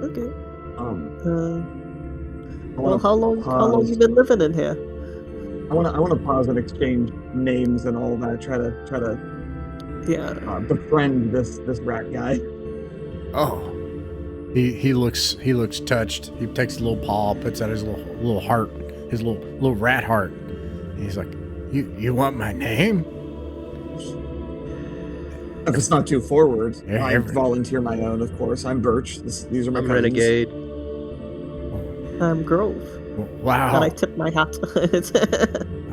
Okay. I Well, wanna how long pause. you been living in here? I wanna pause and exchange names and all that. Try to Yeah. befriend this rat guy. Oh. He looks touched. He takes a little paw, puts out his little heart, his little rat heart. And he's like, You want my name? If it's not too forward, Yeah, I volunteer my own, of course. I'm Birch. These are my I'm cousins. Renegade. I'm Grove. Wow. And I tip my hat.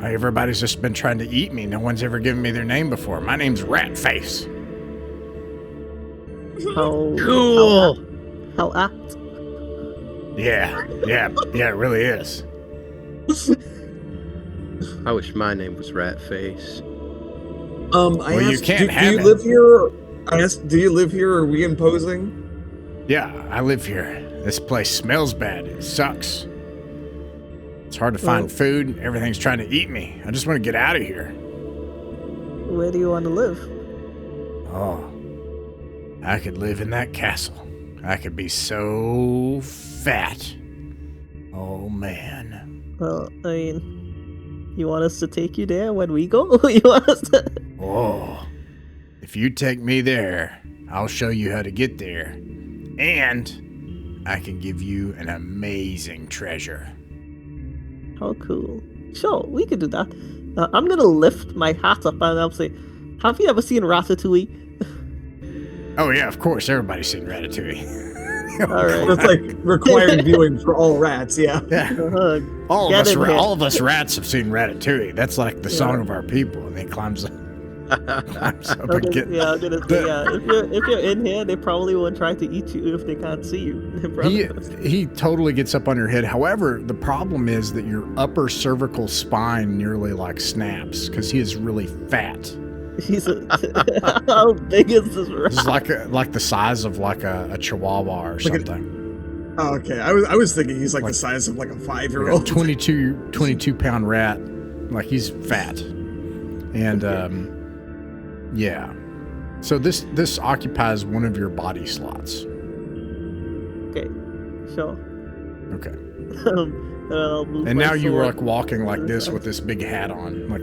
Everybody's just been trying to eat me. No one's ever given me their name before. My name's Ratface. Cool. How apt. Yeah, it really is. I wish my name was Ratface. I Well, you asked, can't do have you it. live here? I asked, do you live here? Are we imposing? Yeah, I live here. This place smells bad. It sucks. It's hard to find food. Everything's trying to eat me. I just want to get out of here. Where do you want to live? Oh, I could live in that castle. I could be so fat. Oh, man. Well, I mean, you want us to take you there when we go? You want us to... Oh, if you take me there, I'll show you how to get there. And I can give you an amazing treasure. How cool. Sure, we could do that. I'm gonna lift my hat up and I'll say, have you ever seen Ratatouille? Oh, yeah, of course. Everybody's seen Ratatouille. Alright. That's like required viewing for all rats. Yeah. Yeah. Get in here. All of us rats have seen Ratatouille. That's like the song of our people. And he climbs up and get... Yeah, I'm gonna say, yeah. If you're in here, they probably won't try to eat you if they can't see you. He totally gets up on your head. However, the problem is that your upper cervical spine nearly like snaps because he is really fat. How big is this rat? It's like the size of like a chihuahua or something. Oh, okay. I was thinking he's like the size of like a Like a 5-year-old. 22 pound rat. Like he's fat. And yeah. So this occupies one of your body slots. Okay, sure. Okay. I'll move And my now you were sword like walking like to the this side. with this big hat on, like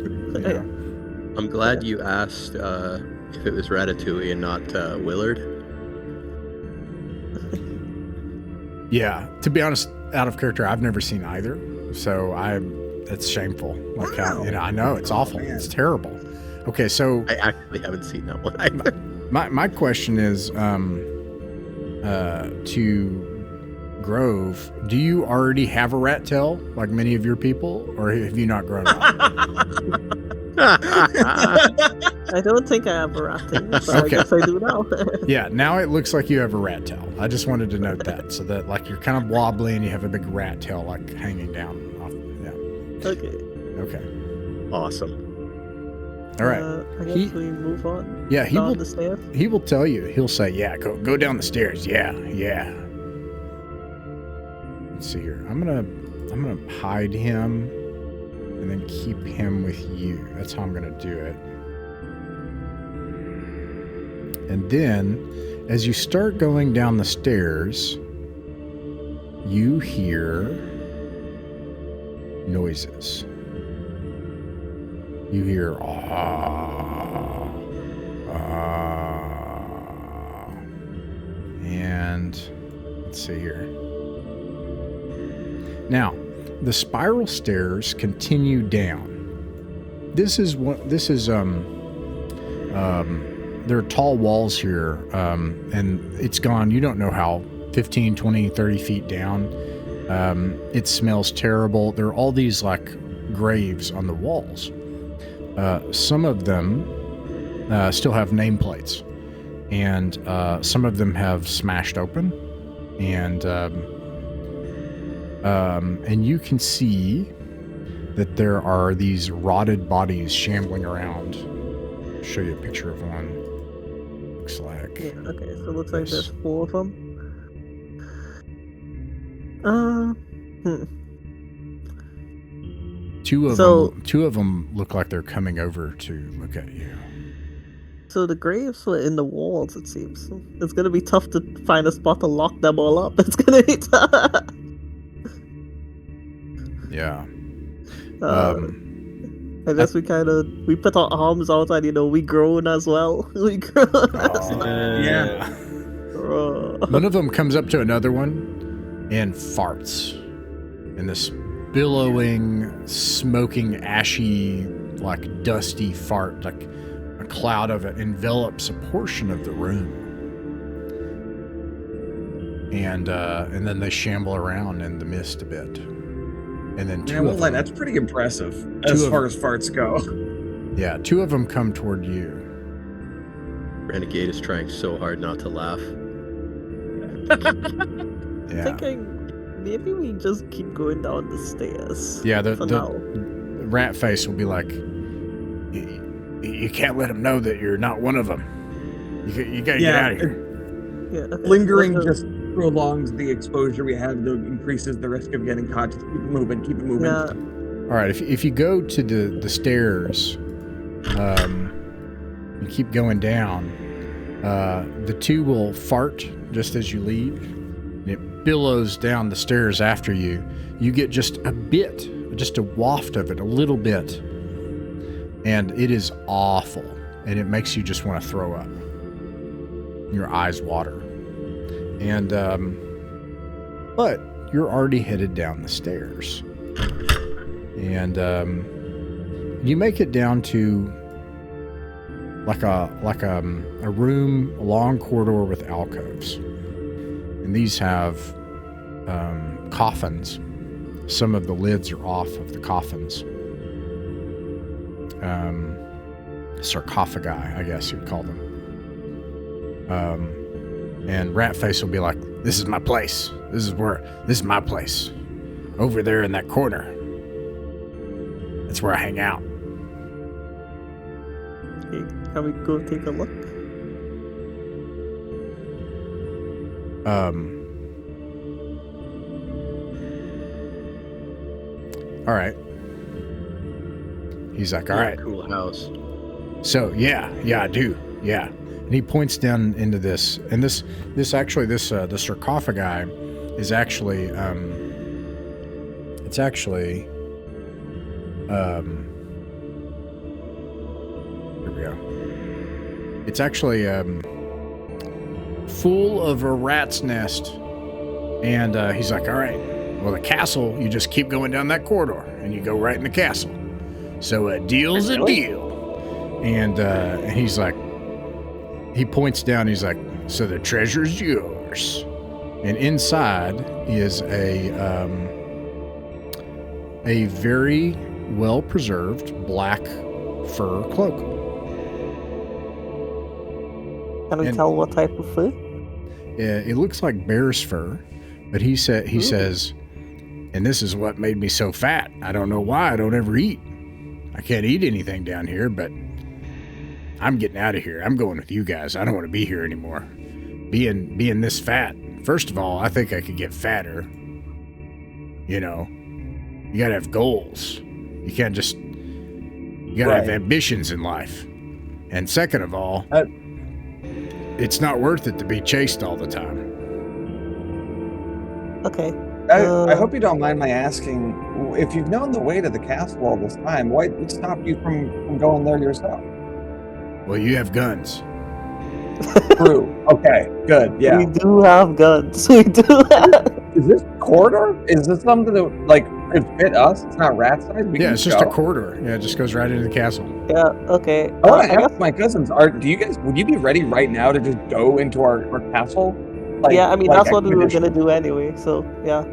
I'm glad you asked if it was Ratatouille and not Willard. Yeah. To be honest, out of character, I've never seen either, so it's shameful. Like how, I know it's awful. Man. It's terrible. Okay, so I actually haven't seen that one either. my question is to Grove, do you already have a rat tail like many of your people, or have you not grown up? I don't think I have a rat tail, but I Okay. guess I do now. Yeah, now it looks like you have a rat tail. I just wanted to note that, so that like you're kind of wobbly and you have a big rat tail like hanging down off. Yeah. Okay. Awesome. All right. I guess we move on. Yeah, he Down will. the stairs. He will tell you. He'll say, "Yeah, go down the stairs." Yeah. Let's see here. I'm gonna hide him, and then keep him with you. That's how I'm gonna do it. And then, as you start going down the stairs, you hear noises. You hear and let's see here. Now, the spiral stairs continue down. There are tall walls here, and it's gone. You don't know how 15, 20, 30 feet down. It smells terrible. There are all these like graves on the walls. Some of them still have nameplates, and some of them have smashed open, and you can see that there are these rotted bodies shambling around. I'll show you a picture of one. Looks like. Yeah, okay, so it looks like there's 4 of them. Two of them look like they're coming over to look at you. So the graves were in the walls, it seems. It's gonna be tough to find a spot to lock them all up. It's gonna be tough. Yeah. I guess we put our arms out and we groan as well. We groan. Yeah. One of them comes up to another one and farts. And this billowing, smoking, ashy, like dusty fart, like a cloud of it envelops a portion of the room. And then they shamble around in the mist a bit. And then two of them, that's pretty impressive as far as farts go. Yeah, 2 of them come toward you. Renegade is trying so hard not to laugh. Yeah. Thinking maybe we just keep going down the stairs. Yeah, for now. the rat face will be like, you can't let them know that you're not one of them. You gotta get out of here. Yeah, okay. Lingering just prolongs the exposure we have, though increases the risk of getting caught. Just keep it moving. Yeah. All right, if you go to the stairs, and keep going down, the 2 will fart just as you leave. And it billows down the stairs after you. You get just a waft of it, a little bit, and it is awful, and it makes you just want to throw up. Your eyes water. And but you're already headed down the stairs, and you make it down to like a room, a long corridor with alcoves, and these have coffins. Some of the lids are off of the coffins. Sarcophagi, I guess you'd call them. And Ratface will be like, "This is my place. This is my place. Over there in that corner. That's where I hang out." Okay, can we go take a look? all right. He's like, all right. Cool house. So yeah, I do. Yeah. And he points down into this, and this actually, the sarcophagi is actually, it's actually, here we go. It's actually, full of a rat's nest. And he's like, all right, well, the castle, you just keep going down that corridor, and you go right in the castle. So a deal's a deal. And he's like, he points down, he's like, so the treasure's yours. And inside is a very well-preserved black fur cloak. Can we tell what type of fur? It looks like bear's fur, but he says, and this is what made me so fat. I don't know why I don't ever eat. I can't eat anything down here, but I'm getting out of here. I'm going with you guys. I don't want to be here anymore. Being this fat. First of all, I think I could get fatter. You know, you gotta have goals. You can't just, you gotta have ambitions in life. And second of all, it's not worth it to be chased all the time. Okay. I hope you don't mind my asking, if you've known the way to the castle all this time, what would stop you from going there yourself? Well, you have guns. True. Okay, good, yeah. We do have guns. We do have... Is this corridor? Is this something that, like, could fit us? It's not rat size? Yeah, it's just a corridor. Yeah, it just goes right into the castle. Yeah, okay. I want to ask my cousins, would you be ready right now to just go into our castle? Like, yeah, I mean, that's what we were going to do anyway, so, yeah.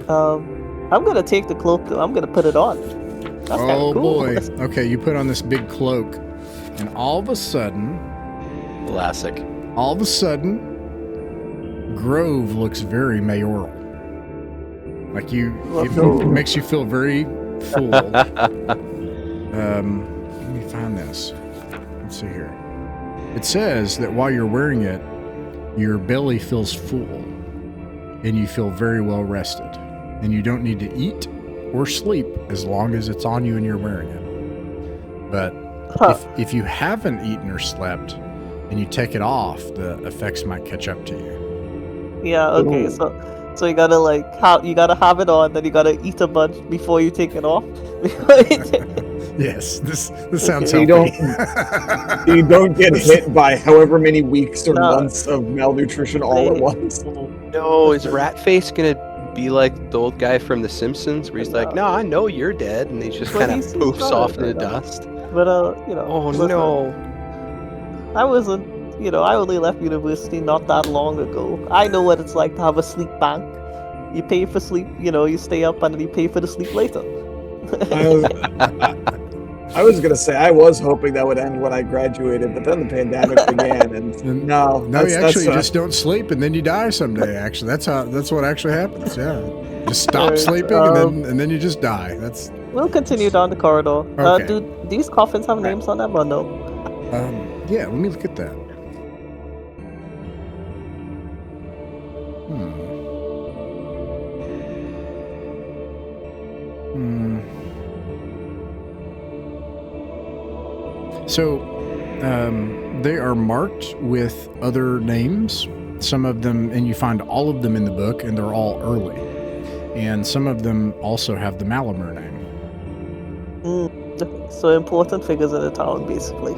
I'm going to take the cloak, I'm going to put it on. That's kind of cool. Boy. Okay, you put on this big cloak, and all of a sudden... Classic. All of a sudden, Grove looks very mayoral. Like it makes you feel very full. Let me find this. Let's see here. It says that while you're wearing it, your belly feels full, and you feel very well rested, and you don't need to eat or sleep as long as it's on you and you're wearing it. But if you haven't eaten or slept, and you take it off, the effects might catch up to you. Yeah, okay, so you gotta you gotta have it on, then you gotta eat a bunch before you take it off. Yes, this sounds so healthy. You don't get hit by however many weeks or months of malnutrition all at once. No, is Ratface gonna be like the old guy from The Simpsons, where he's like, "No, I know you're dead," and he just kind of poofs off in the dust? But you know. Oh listen, no. I wasn't, I only left university not that long ago. I know what it's like to have a sleep bank. You pay for sleep, you stay up and then you pay for the sleep later. I was going to say, I was hoping that would end when I graduated, but then the pandemic began, and no, you actually just don't sleep, and then you die someday, actually. That's what actually happens, yeah. Just stop sleeping, and then you just die. We'll continue down the corridor. Okay. Do these coffins have names on them or no? Yeah, let me look at that. So, they are marked with other names. Some of them, and you find all of them in the book, and they're all early. And some of them also have the Malumir name. So important figures in the town, basically.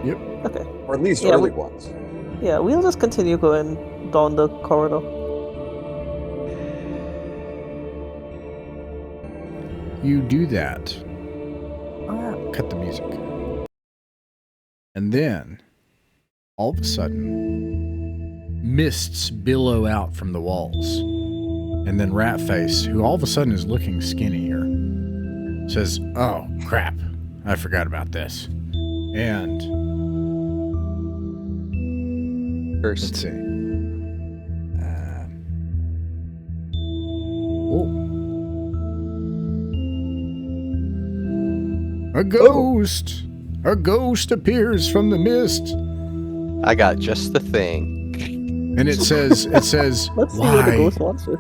Yep. Okay. Or at least early ones. Yeah, we'll just continue going down the corridor. You do that. Cut the music. And then, all of a sudden, mists billow out from the walls. And then Ratface, who all of a sudden is looking skinnier, says, "Oh, crap. I forgot about this." And... First. Let's see. A ghost! A ghost appears from the mist. I got just the thing. And it says, Let's see what the why? ghost wants to.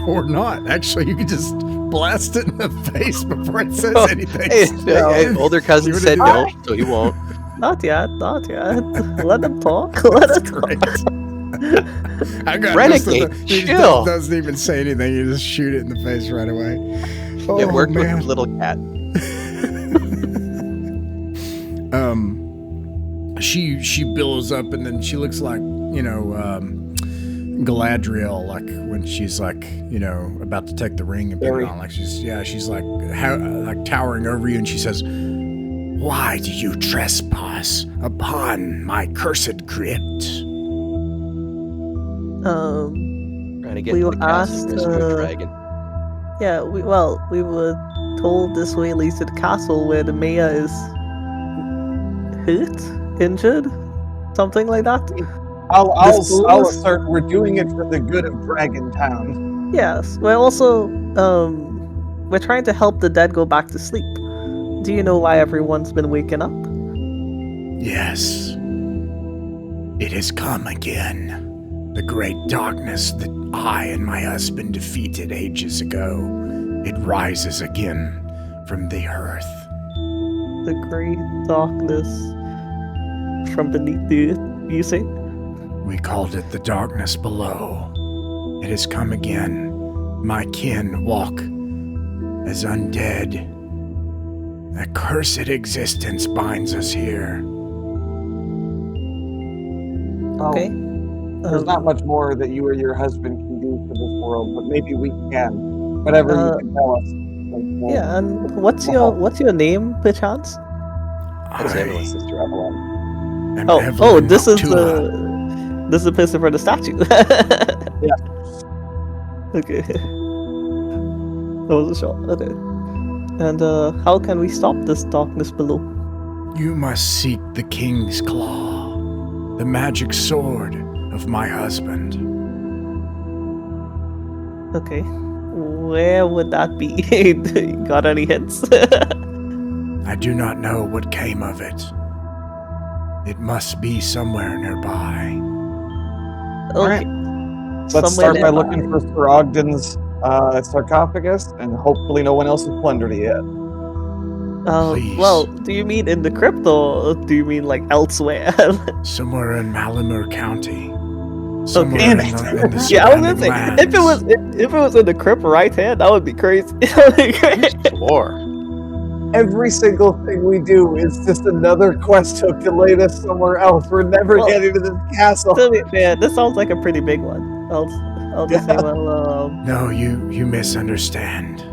Or not. Actually, you can just blast it in the face before it says anything. Hey, older cousin You said wanna no, so he won't. Not yet. Let them talk. Let them talk. I got Renegade, he chill. doesn't even say anything. You just shoot it in the face right away. It worked with man. the little cat. She billows up and then she looks like, Galadriel, like when she's like, about to take the ring and put it on. Like she's like towering over you, and she says, "Why do you trespass upon my cursed crypt?" Trying to get We into were the castle asked, and rescue a dragon. Yeah, we were told this way leads to the castle where the mayor is hurt, injured, something like that. I'll assert we're doing it for the good of Dragon Town. Yes, we're also we're trying to help the dead go back to sleep. Do you know why everyone's been waking up? Yes. It has come again. The great darkness that I and my husband defeated ages ago. It rises again from the earth. The great darkness from beneath the earth, you say? We called it the darkness below. It has come again. My kin walk as undead. A cursed existence binds us here. Okay. There's not much more that you or your husband can do for this world, but maybe we can. Whatever you can tell us. Yeah, and what's your name, perchance? That's Evelyn. Sister Evelyn. am Oh, Evelyn this is Noctua. the person for the statue. Yeah. Okay. That was a shot. Okay. And how can we stop this darkness below? You must seek the King's Claw, the magic sword of my husband. Okay. Where would that be? Got any hints? I do not know what came of it. It must be somewhere nearby. Okay. Let's Somewhere start by nearby. looking for Sir Ogden's sarcophagus, and hopefully no one else has plundered it yet. Please. Well, do you mean in the crypt or do you mean like elsewhere? Somewhere in Malumir County. Somewhere Damn in the Yeah, I was gonna surrounding say lands. if it was in the crypt right here, that would be crazy. That would be great. War. Every single thing we do is just another quest hook to lead us somewhere else. We're never Well, getting to this castle. To be fair, this sounds like a pretty big one. I'll just say, well, No, you misunderstand.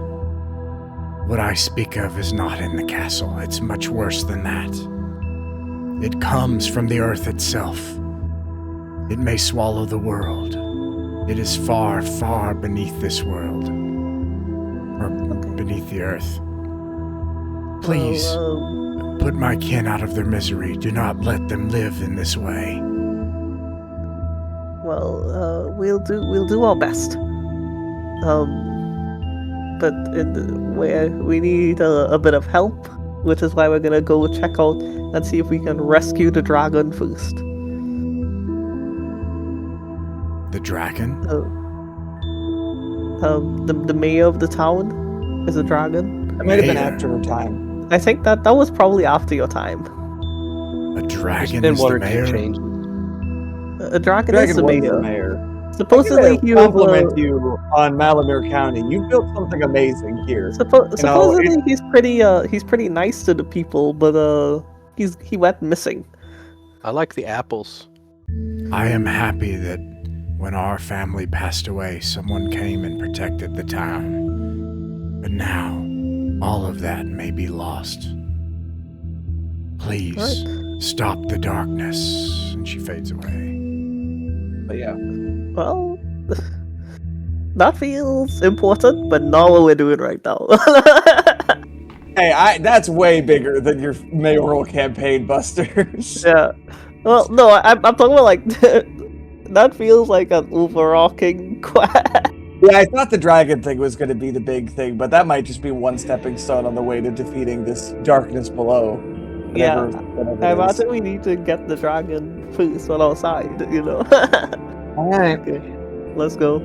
What I speak of is not in the castle. It's much worse than that. It comes from the earth itself. It may swallow the world. It is far, far beneath this world. Or beneath the earth. Please, put my kin out of their misery. Do not let them live in this way. we'll do our best. But where we need a bit of help, which is why we're gonna go check out and see if we can rescue the dragon first. The dragon? The mayor of the town is a dragon. It might have been Mayor. after her time. I think that was probably after your time. A There's dragon been is one the or two mayor? changes. A dragon is Dragon the was mayor. the mayor. Supposedly he was. compliment you on Malumir County. You built something amazing here. Supposedly he's pretty nice to the people, but he went missing. I like the apples. I am happy that when our family passed away, someone came and protected the town. But now, all of that may be lost. Please, stop the darkness. And she fades away. But yeah. Well, that feels important, but not what we're doing right now. Hey, that's way bigger than your mayoral campaign, Buster. Yeah. Well, no, I'm talking about like that feels like an overarching quest. Yeah, I thought the dragon thing was going to be the big thing, but that might just be one stepping stone on the way to defeating this darkness below. Yeah, Whatever I it is. imagine we need to get the dragon first on our side, you know. All right. Okay, let's go.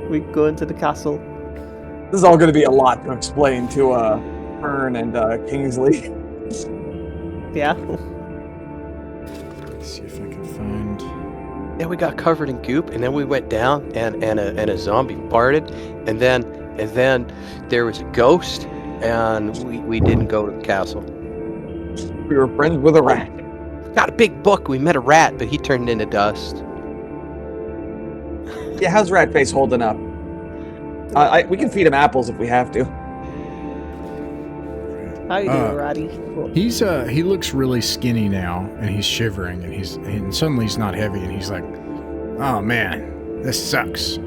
We go into the castle. This is all going to be a lot to explain to Fern and Kingsley. Yeah. Let's see if I can find. Yeah, we got covered in goop, and then we went down, and a zombie farted, and then there was a ghost, and we didn't go to the castle. We were friends with a rat. Got a big book. We met a rat, but he turned into dust. Yeah, how's Ratface holding up? We can feed him apples if we have to. How you doing, Ratty? He looks really skinny now, and he's shivering, and suddenly he's not heavy, and he's like, "Oh man, this sucks.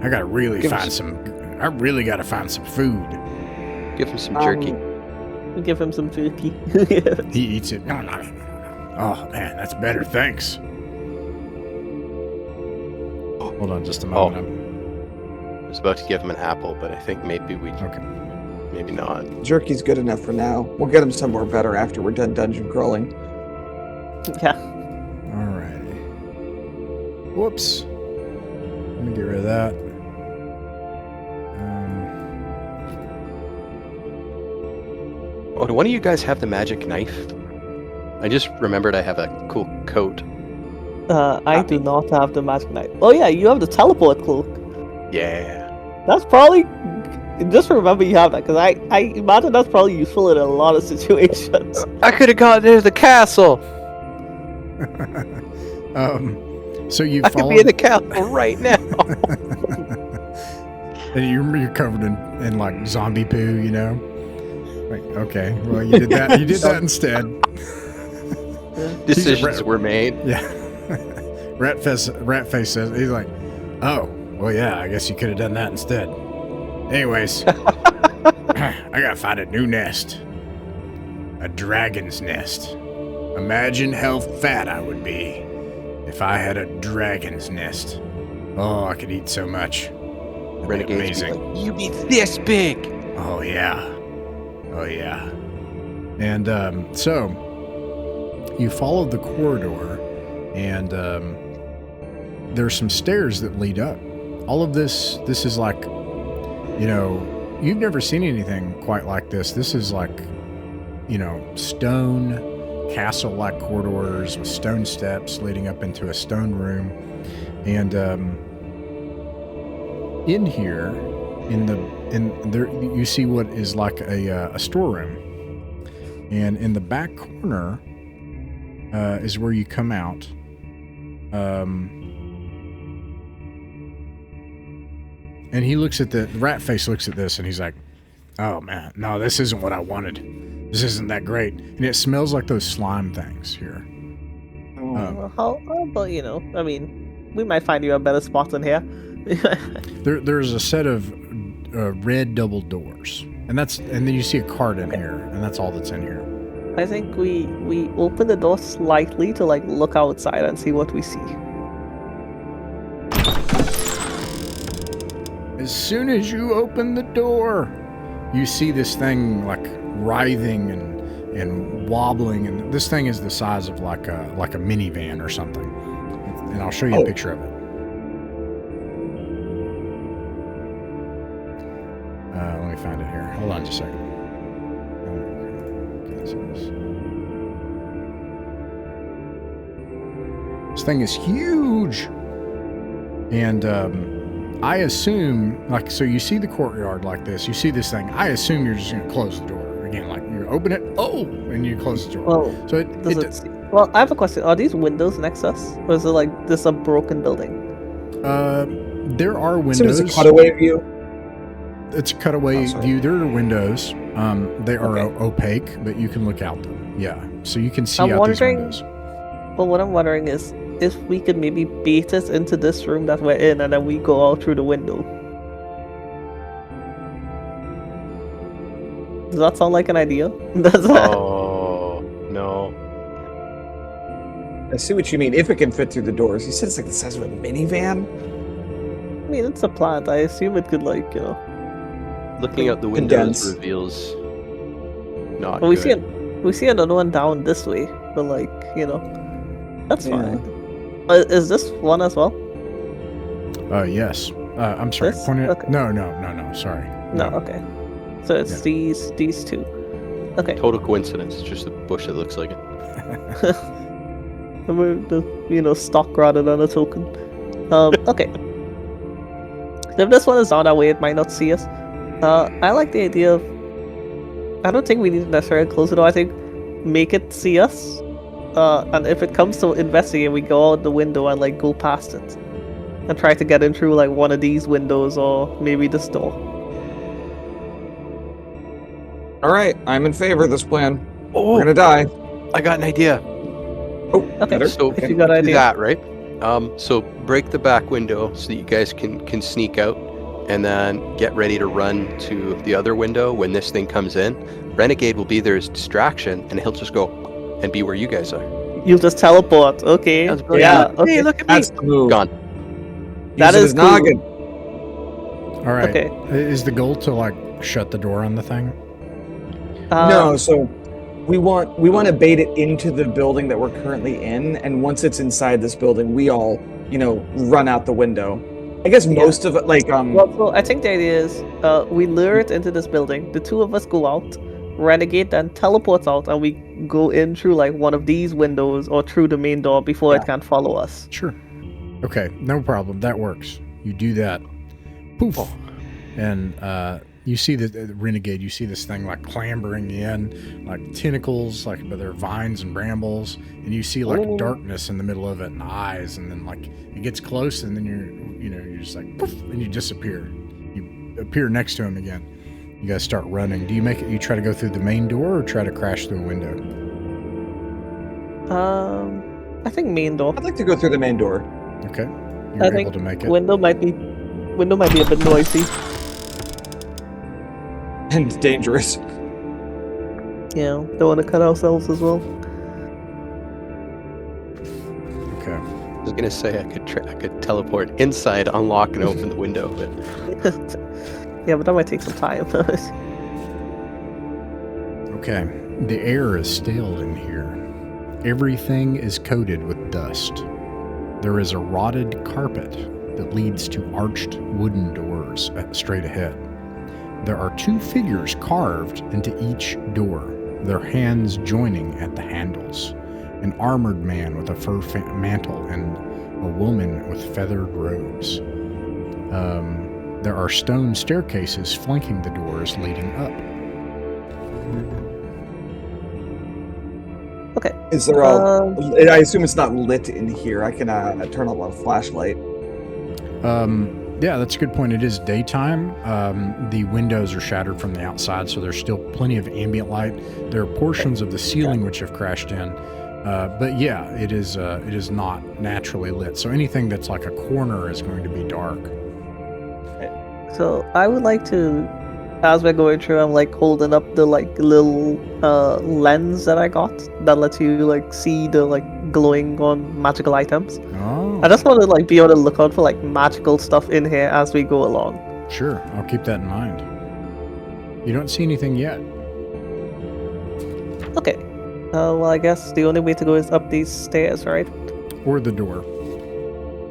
I gotta really find some. I really gotta find some food." Give him some jerky. Give him some jerky. He eats it. Oh man, that's better. Thanks. Hold on, just a moment. I was about to give him an apple, but I think maybe Okay. Maybe not. Jerky's good enough for now. We'll get him somewhere better after we're done dungeon crawling. Yeah. Alrighty. Whoops. Let me get rid of that. Oh, do one of you guys have the magic knife? I just remembered I have a cool coat. I do not have the magic knife. Oh yeah, you have the teleport cloak. Yeah. That's probably... Just remember you have that, because I imagine that's probably useful in a lot of situations. I could have gotten into the castle. So you I could be in the castle right now. And you're covered in like zombie poo, you know? Like, okay, well you did that. You did that instead. Decisions were made. Yeah. Ratface says, he's like, "Oh, well yeah, I guess you could have done that instead." Anyways, I gotta find a new nest. A dragon's nest. Imagine how fat I would be if I had a dragon's nest. Oh, I could eat so much. That'd be amazing. Like, you be this big. Oh yeah. And so you follow the corridor, and there's some stairs that lead up. All of this is like, you know, you've never seen anything quite like this. This is like, you know, stone castle-like corridors with stone steps leading up into a stone room. And in here, in there, you see what is like a storeroom. And in the back corner is where you come out. And he looks at the Ratface looks at this, and he's like, "Oh man, no, this isn't what I wanted. This isn't that great." And it smells like those slime things here. Well, how about, you know, I mean, we might find you a better spot in here. There's a set of red double doors, and then you see a cart in here, and that's all that's in here. I think we open the door slightly to like look outside and see what we see. As soon as you open the door, you see this thing like writhing and wobbling, and this thing is the size of like a minivan or something. And I'll show you a picture of it. Let me find it here. Hold on just a second. This thing is huge, and I assume, like, so you see the courtyard like this, you see this thing, I assume you're just going to close the door. Again, like, you open it, and you close the door. Well, so well, I have a question. Are these windows next to us? Or is it like this a broken building? There are windows. So it's a cutaway view? It's a cutaway view. There are windows. They are opaque, but you can look out them. Yeah, so you can see out these windows. Well, what I'm wondering is if we could maybe bait us into this room that we're in, and then we go out through the window. Does that sound like an idea? Oh, no. I see what you mean. If it can fit through the doors. You said it's like the size of a minivan? I mean, it's a plant. I assume it could, like, you know... Looking out the windows reveals not well, good. we see another one down this way, but, like, you know, that's fine. Is this one as well? Yes. I'm sorry. This? Point it. Okay. No. Sorry. No, okay. So it's these two. Okay. Total coincidence. It's just a bush that looks like it. The stock rather than a token. Okay. If this one is on our way, it might not see us. I like the idea of. I don't think we need to necessarily close the door. I think make it see us. And if it comes to investigate, we go out the window and like go past it, and try to get in through like one of these windows or maybe this door. All right, I'm in favor of this plan. Oh, We're gonna die. I got an idea. Oh, Okay. better. So If you got an do idea. that, right? So break the back window so that you guys can sneak out, and then get ready to run to the other window when this thing comes in. Renegade will be there as distraction, and he'll just go and be where you guys are. You'll just teleport. Okay. Sounds brilliant. Yeah. Hey, Okay. look at me. That's the move. Gone. That Use it is as noggin. All right. Okay. Is the goal to like shut the door on the thing? No, so we want to bait it into the building that we're currently in, and once it's inside this building, we all, run out the window. I guess most of it, Well, so I think the idea is we lure it into this building. The two of us go out. Renegade then teleports out, and we go in through like one of these windows or through the main door before it can follow us. Sure. Okay, no problem. That works. You do that. Poof. And you see the Renegade, you see this thing like clambering in, like tentacles, like but they're vines and brambles, and you see like darkness in the middle of it and eyes, and then like it gets close, and then you're just like poof, and you disappear. You appear next to him again. You guys start running. Do you make it? You try to go through the main door or try to crash through a window? I think main door. I'd like to go through the main door. Okay, I you're think able to make it. window might be a bit noisy. And dangerous. Don't want to cut ourselves as well. Okay. I was gonna say I could teleport inside, unlock, and open the window, but Yeah, but that might take some time. Okay. The air is stale in here. Everything is coated with dust. There is a rotted carpet that leads to arched wooden doors straight ahead. There are two figures carved into each door, their hands joining at the handles. An armored man with a fur mantle and a woman with feathered robes. There are stone staircases flanking the doors leading up. Okay. Is there I assume it's not lit in here. I can turn on a flashlight. Yeah, that's a good point. It is daytime. The windows are shattered from the outside, so there's still plenty of ambient light. There are portions of the ceiling which have crashed in. But yeah, it is not naturally lit. So anything that's like a corner is going to be dark. So I would like to, as we're going through, I'm like holding up the like little lens that I got that lets you like see the like glowing on magical items. Oh, I just want to like be able to look out for like magical stuff in here as we go along. sure. I'll keep that in mind. You don't see anything yet. Okay. Well, I guess the only way to go is up these stairs, right? Or the door.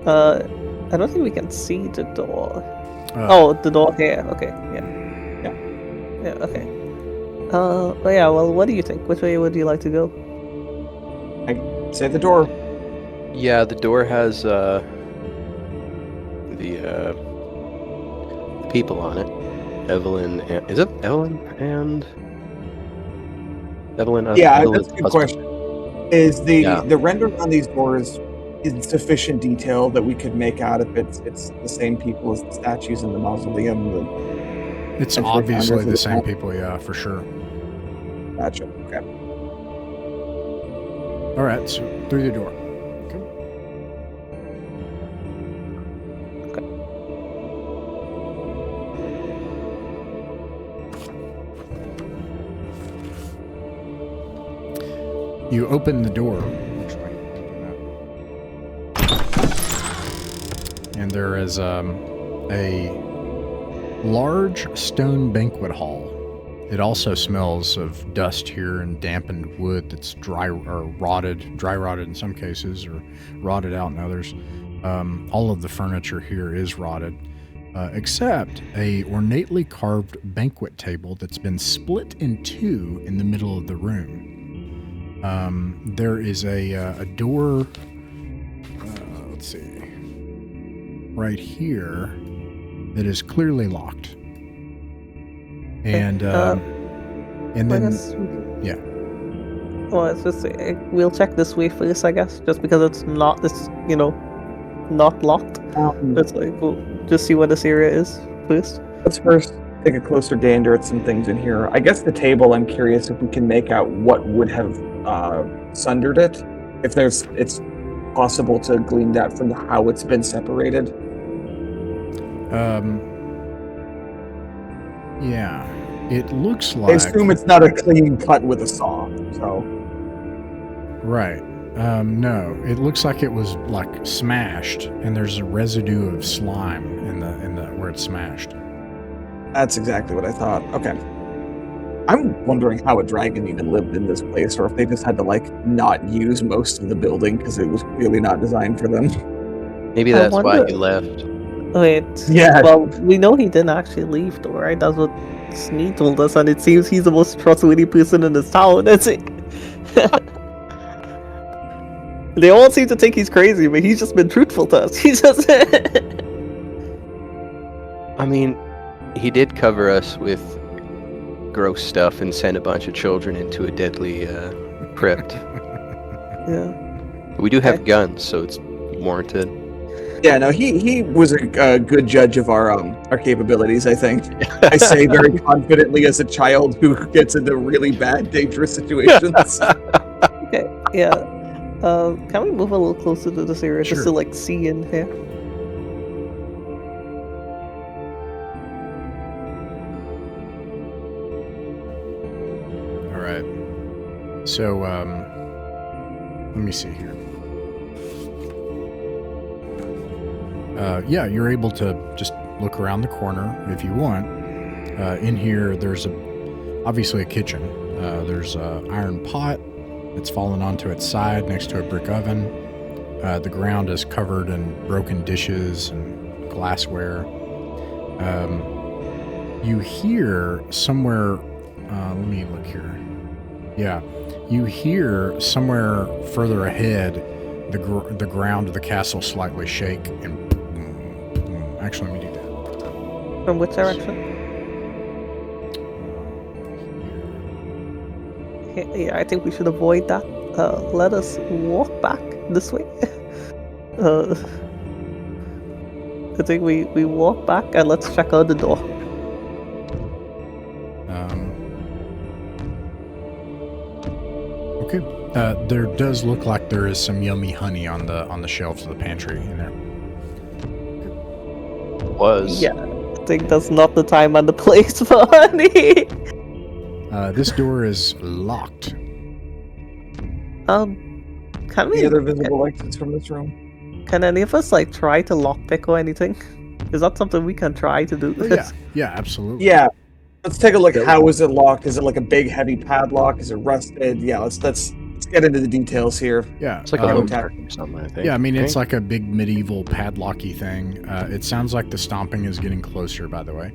I don't think we can see the door. Oh, the door here. Okay. Yeah. Okay. But yeah. Well, what do you think? Which way would you like to go? Say the door. yeah, the door has the people on it. Evelyn, is it Evelyn and Evelyn? Yeah, Evelyn's that's a good husband. question. Is the Yeah. the rendering on these doors in sufficient detail that we could make out if it's the same people as the statues in the mausoleum? It's And for obviously founders of the the same town. people, yeah, for sure. Gotcha. Okay. All right, so through the door. Okay. You open the door. And there is a large stone banquet hall. It also smells of dust here and dampened wood that's dry rotted in some cases, or rotted out in others. All of the furniture here is rotted. except a ornately carved banquet table that's been split in two in the middle of the room. There is a door, let's see, right here that is clearly locked. And then, yeah. Well, it's just we'll check this way first, I guess, just because it's not not locked. It's like we'll just see what this area is first. Let's first take a closer gander at some things in here. I guess the table, I'm curious if we can make out what would have sundered it. If it's possible to glean that from how it's been separated. Yeah, it looks like... I assume it's not a clean cut with a saw, so... Right. No, it looks like it was like smashed, and there's a residue of slime in the where it's smashed. That's exactly what I thought. Okay. I'm wondering how a dragon even lived in this place, or if they just had to not use most of the building because it was clearly not designed for them. Maybe that's why he left. Wait. Yeah. Well, we know he didn't actually leave, though, right? That's what Sneed told us, and it seems he's the most trustworthy person in this town. That's it. They all seem to think he's crazy, but he's just been truthful to us. He's just... I mean, he did cover us with gross stuff and send a bunch of children into a deadly crypt. Yeah. We do have guns, so it's warranted. Yeah, no, he was a good judge of our capabilities, I think. I say very confidently as a child who gets into really bad, dangerous situations. Okay, yeah. Can we move a little closer to this area just to see in here? All right. So, let me see here. Yeah, you're able to just look around the corner if you want. In here, there's obviously a kitchen. There's an iron pot that's fallen onto its side next to a brick oven. The ground is covered in broken dishes and glassware. You hear somewhere, let me look here. Yeah, you hear somewhere further ahead the ground of the castle slightly shake and actually, let me do that. From which direction? Yeah, I think we should avoid that. Let us walk back this way. I think we walk back and let's check out the door. Okay. There does look like there is some yummy honey on the shelves of the pantry in there. Yeah, I think that's not the time and the place for honey. This door is locked. Can we? Any other visible exits from this room? Can any of us try to lockpick or anything? Is that something we can try to do? Yeah, absolutely. Yeah. Let's take a look. How is it locked? Is it like a big heavy padlock? Is it rusted? Yeah, let's get into the details here. Yeah, it's like a home or something, I think. Yeah, I mean it's like a big medieval padlocky thing. It sounds like the stomping is getting closer. By the way,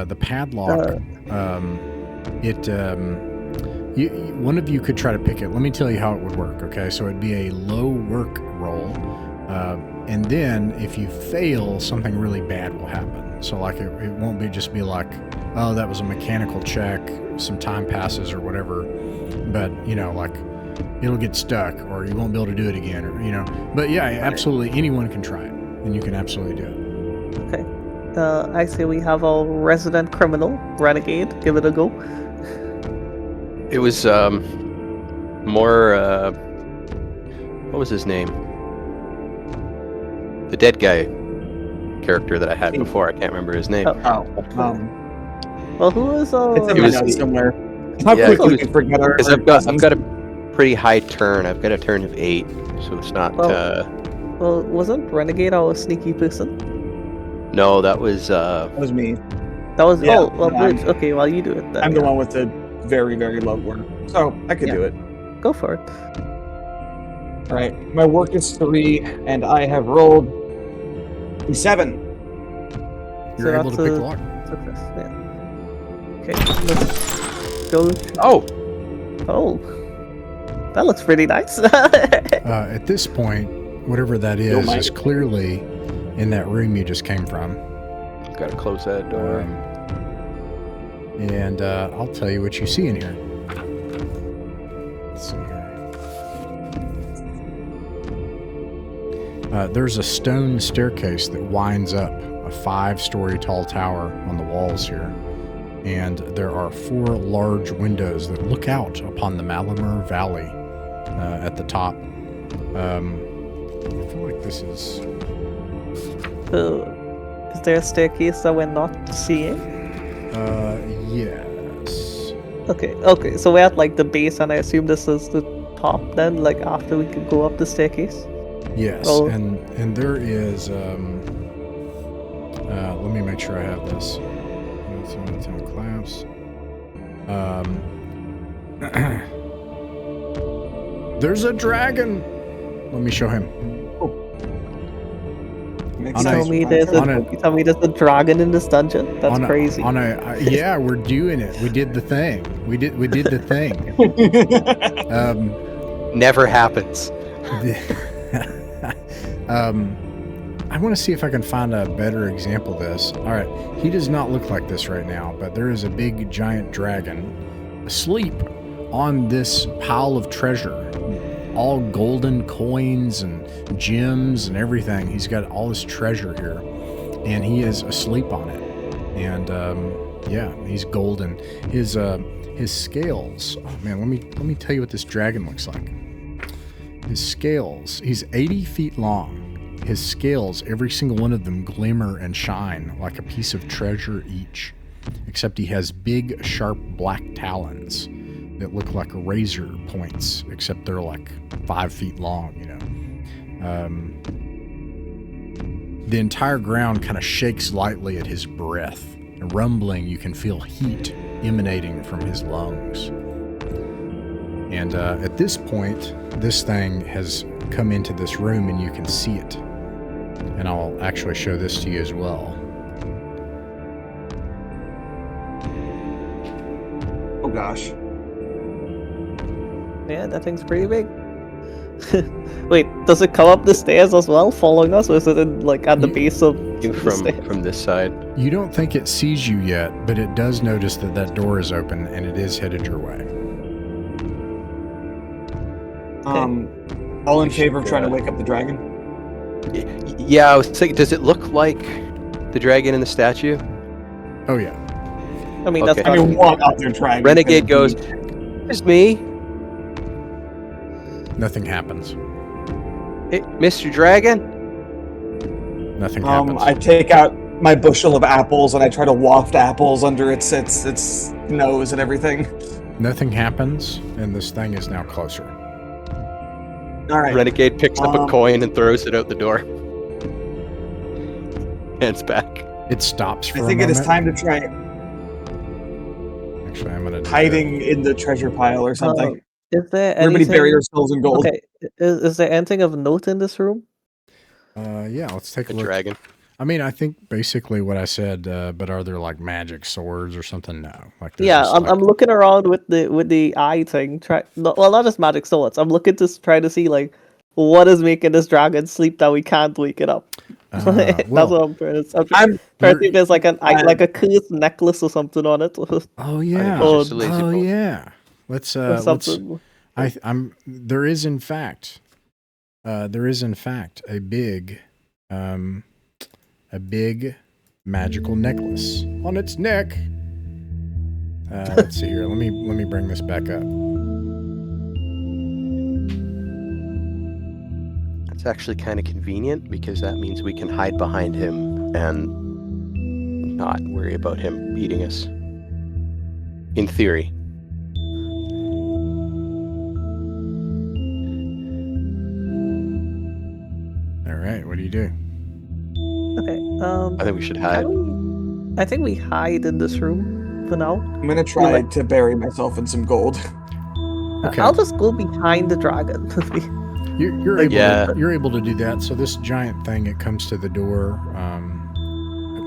the padlock. One of you could try to pick it. Let me tell you how it would work. Okay, so it'd be a low work roll, and then if you fail, something really bad will happen. So it won't just be like, oh, that was a mechanical check, some time passes or whatever, but it'll get stuck or you won't be able to do it again, or But yeah, absolutely, anyone can try it, and you can absolutely do it. Okay. I say we have our resident criminal, Renegade. Give it a go. It was more what was his name? The dead guy character that I had before. I can't remember his name. Well, who was it's in my notes somewhere. How quickly we forget our because I've got a pretty high turn. I've got a turn of 8, so it's not well, wasn't Renegade our sneaky person? No, that was me. That was okay, well you do it then. I'm the one with the very, very low work. So I could do it. Go for it. Alright. My work is 3 and I have rolled a 7. You're able to pick the lock. Success. Yeah. Okay, let's go. Oh, that looks pretty nice. At this point, whatever that is clearly in that room you just came from. Got to close that door. And I'll tell you what you see in here. Let's see here. There's a stone staircase that winds up a 5-story tall tower on the walls here. And there are 4 large windows that look out upon the Malumir Valley at the top. I feel like this is... Is there a staircase that we're not seeing? Yes. Okay, so we're at like the base, and I assume this is the top then, like after we can go up the staircase? Yes, Oh. and there is, let me make sure I have this. Class. There's a dragon! Let me show him. Makes On a- sense. You tell me there's a dragon in this dungeon? That's crazy. Yeah, we're doing it. We did the thing. We did the thing. Never happens. I want to see if I can find a better example of this. All right, he does not look like this right now, but there is a big giant dragon asleep on this pile of treasure. All golden coins and gems and everything. He's got all this treasure here, and he is asleep on it. And yeah, he's golden. His scales. Oh man, let me tell you what this dragon looks like. His scales. He's 80 feet long. His scales, every single one of them, glimmer and shine like a piece of treasure each. Except he has big, sharp black talons that look like razor points, except they're like 5 feet long, you know. The entire ground kind of shakes lightly at his breath. And rumbling, you can feel heat emanating from his lungs. And at this point, this thing has come into this room and you can see it. And I'll actually show this to you as well. Oh gosh. Yeah, that thing's pretty big. Wait, does it come up the stairs as well, following us, or is it in, like at the base of You the stairs? from this side. You don't think it sees you yet, but it does notice that that door is open and it is headed your way. All in favor of trying to wake up the dragon? Yeah, I was thinking, does it look like the dragon in the statue? Oh yeah. I mean, Okay. that's I not mean, what other dragon? Renegade goes, "It's me, Nothing happens. hey, Mr. Dragon." Nothing happens. I take out my bushel of apples and I try to waft apples under its nose and everything. Nothing happens, and this thing is now closer. All right. Renegade picks up a coin and throws it out the door. Hands back. It stops for I think a it is moment. time to try Actually, I'm gonna do hiding in the treasure pile or something. Is there Everybody anything... bury ourselves in gold. Okay, is there anything of note in this room? Yeah, let's take a A look. dragon. I mean, I think basically what I said, but are there like magic swords or something? No. Like there's Yeah, just, I'm like- looking around with the eye thing. Well, not just magic swords. I'm looking to try to see like what is making this dragon sleep that we can't wake it up. That's well, what I'm trying to. I'm trying to see if there's like like a cursed necklace or something on it. Oh yeah. it's just a lazy Oh bolt. yeah. Let's or let's something. there is in fact a big magical necklace on its neck. Let's see here. Let me bring this back up. It's actually kind of convenient because that means we can hide behind him and not worry about him eating us. In theory. All right, what do you do? Okay. I think we should hide. I think we hide in this room for now. I'm gonna try to bury myself in some gold. Okay. I'll just go behind the dragon. You're able Yeah. you're able to do that. So this giant thing, it comes to the door.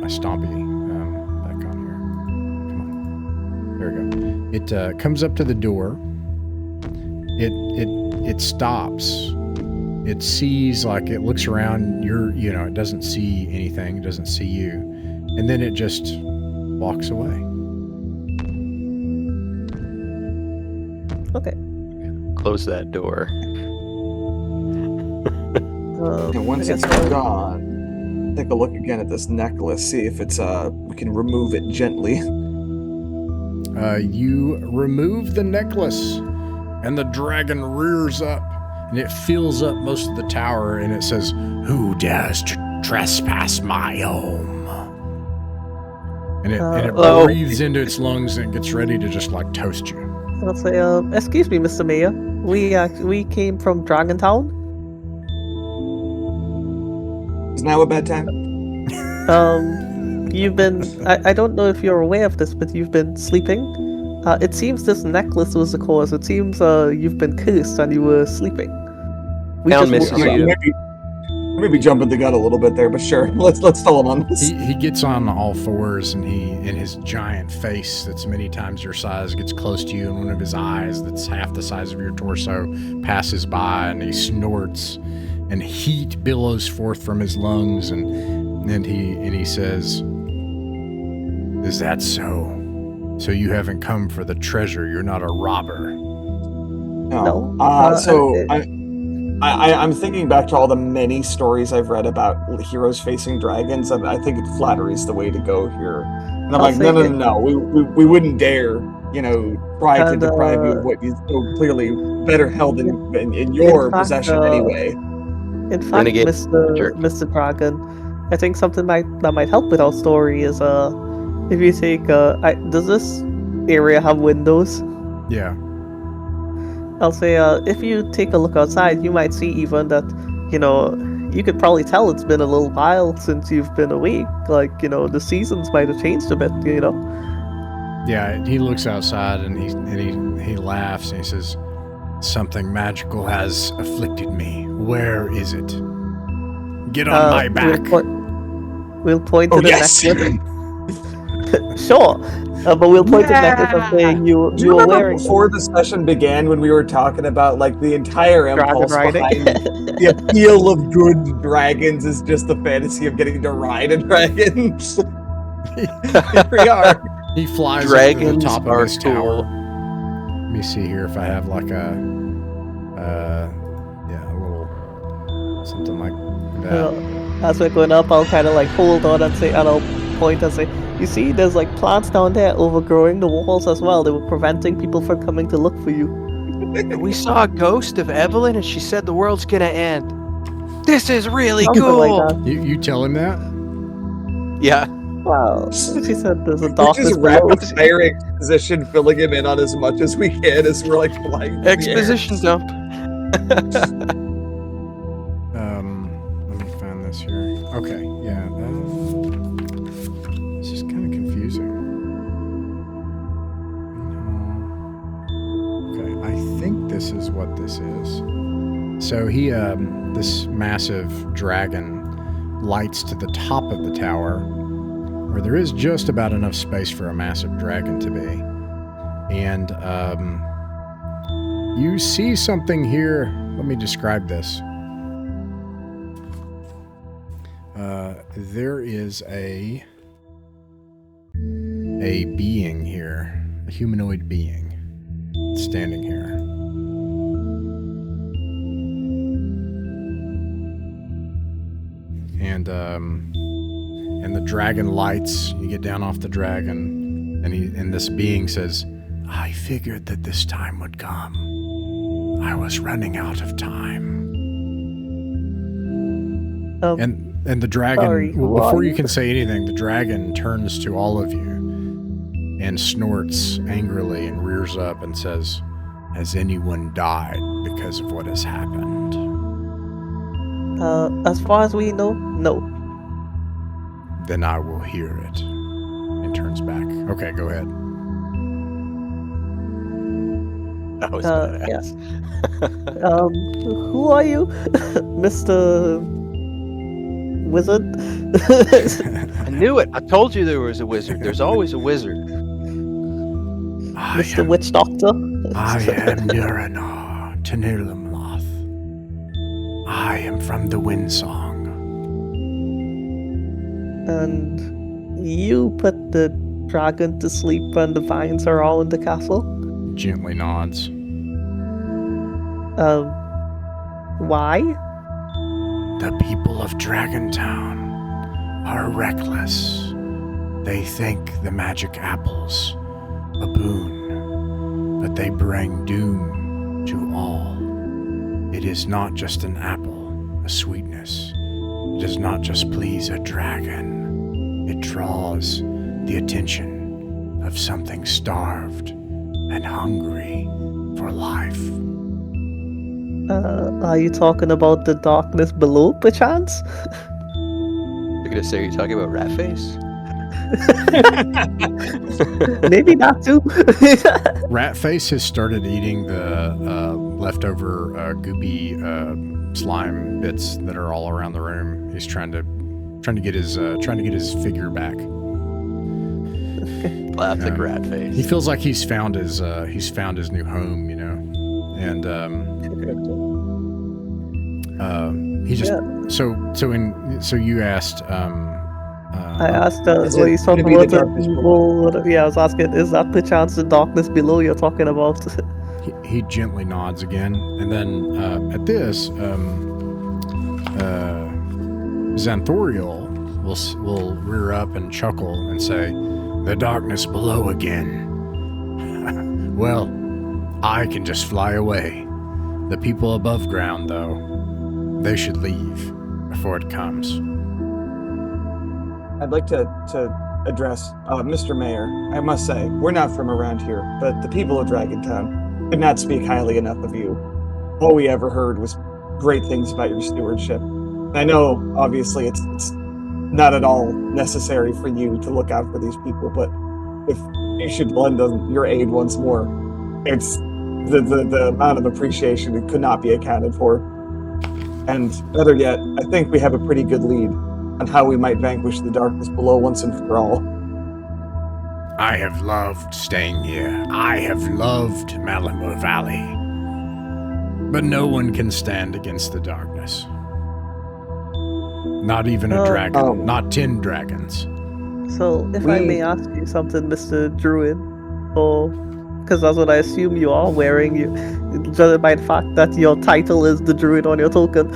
my stompy back on here. Come on. There we go. It comes up to the door. It stops. It sees, like, it looks around. It doesn't see anything. It doesn't see you. And then it just walks away. Okay. Close that door. And once I it's guess gone, take a look again at this necklace. See if it's we can remove it gently. You remove the necklace, and the dragon rears up, and it fills up most of the tower, and it says, "Who dares to trespass my home?" And it breathes into its lungs, and it gets ready to just, like, toast you. I'll say, excuse me, Mr. Mayor. We came from Dragontown. Is now a bad time? You've been... I don't know if you're aware of this, but you've been sleeping. It seems this necklace was the cause. It seems you've been cursed and you were sleeping. We Town just woke misses you up. you. Maybe jumping the gun a little bit there, but sure. Let's tell him on this. He gets on all fours, and in his giant face that's many times your size, gets close to you, and one of his eyes that's half the size of your torso passes by, and he snorts, and heat billows forth from his lungs, and he says, "Is that so? So you haven't come for the treasure? You're not a robber?" No. I'm thinking back to all the many stories I've read about heroes facing dragons, and I think flattery is the way to go here. And I'm like, no, we wouldn't dare, try to deprive you of what is so clearly better held in your possession anyway. In fact, Renegade Mr. Dragon, I think something that might help with our story is if you take does this area have windows? Yeah. I'll say if you take a look outside, you might see even that, you could probably tell it's been a little while since you've been awake. Like, the seasons might have changed a bit, Yeah, he looks outside, and he laughs, and he says, "Something magical has afflicted me. Where is it? Get on my back." We'll point to the yes. necklace. Sure, but we'll point to the necklace and saying you Do you were remember wearing before the session began when we were talking about, like, the entire impulse dragon riding? behind the appeal of good dragons is just the fantasy of getting to ride a dragon? Here we are. He flies up to Dragons the top of are his tower. cool. Let me see here if I have, like, a little something like that. As we're going up, I'll kind of like hold on and I'll point and say, you see, there's like plants down there overgrowing the walls as well. They were preventing people from coming to look for you. We saw a ghost of Evelyn, and she said the world's gonna end. This is really Something cool. like that. You tell him that? Yeah. Well, she said there's a We're darkness just below. rapid fire exposition, filling him in on as much as we can as we're like flying through the air. Exposition dump. Let me find this here. Okay, yeah. It's just kind of confusing. Okay, I think this is what this is. So this massive dragon lights to the top of the tower, where there is just about enough space for a massive dragon to be. And you see something here. Let me describe this. There is a being here, a humanoid being, standing here. And the dragon lights. You get down off the dragon, and this being says, "I figured that this time would come. I was running out of time." And the dragon, sorry, who before are you you? can say anything, the dragon turns to all of you and snorts angrily and rears up and says, "Has anyone died because of what has happened?" As far as we know, no. "Then I will hear it." And turns back. Okay, go ahead. That was Yes. Who are you, Mr. wizard? I knew it. I told you there was a wizard. There's always a wizard. Mr. Witch Doctor? I am Nuranar Tenilamloth. I am from the Windsong. And you put the dragon to sleep when the vines are all in the castle? Gently nods. Why? The people of Dragontown are reckless. They think the magic apples a boon, but they bring doom to all. It is not just an apple, a sweetness. It does not just please a dragon. It draws the attention of something starved and hungry for life. Are you talking about the darkness below, perchance? You're gonna say, are you talking about Ratface? Maybe not too. Ratface has started eating the leftover goopy slime bits that are all around the room. He's trying to get his figure back. Classic Ratface. He feels like he's found his new home, you know, and he just so you asked. I asked Is what it he's gonna talking be the about. darkness below? Yeah, I was asking, is that perchance the darkness below you're talking about? He gently nods again, and then at this, Xanthoriel will rear up and chuckle and say, "The darkness below again. Well, I can just fly away. The people above ground, though, they should leave before it comes." I'd like to address Mr. Mayor. I must say, we're not from around here, but the people of Dragontown could not speak highly enough of you. All we ever heard was great things about your stewardship. And I know, obviously, it's not at all necessary for you to look out for these people, but if you should lend them your aid once more, it's the amount of appreciation that could not be accounted for. And better yet, I think we have a pretty good lead on how we might vanquish the darkness below once and for all. I have loved staying here. I have loved Malumir Valley. But no one can stand against the darkness. Not even a dragon. Not 10 dragons. So, if I may ask you something, Mr. Druid, or because that's what I assume you are wearing, judging by the fact that your title is the Druid on your token.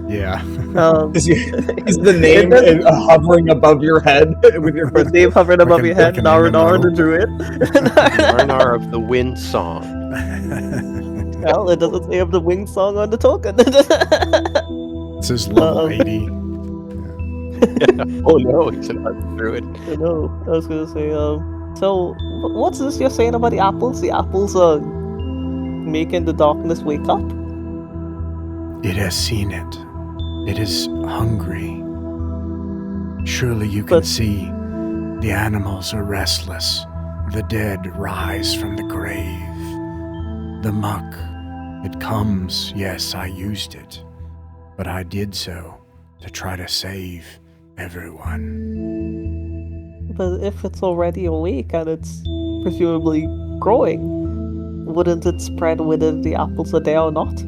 Yeah. Is the name hovering above your head with your The name hovering above your head, like a Naranar the Druid. Narnar of the Wind Song. Well, it doesn't say of the wing song on the token. It says level 80. Oh no, he's an art druid. I know. I was gonna say, so what's this you're saying about the apples? The apples are making the darkness wake up? It has seen it. It is hungry. Surely you can see the animals are restless. The dead rise from the grave. The muck, it comes. Yes, I used it. But I did so to try to save everyone. But if it's already awake and it's presumably growing, wouldn't it spread whether the apples are there or not?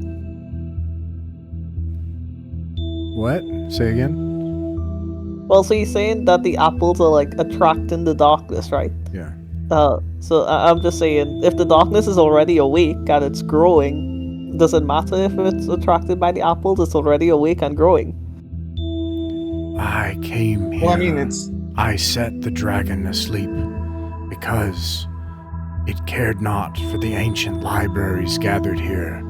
What? Say again? Well, so you're saying that the apples are like attracting the darkness, right? Yeah. So I'm just saying, if the darkness is already awake and it's growing, does it matter if it's attracted by the apples? It's already awake and growing. I came here. Well, I mean, I set the dragon asleep because it cared not for the ancient libraries gathered here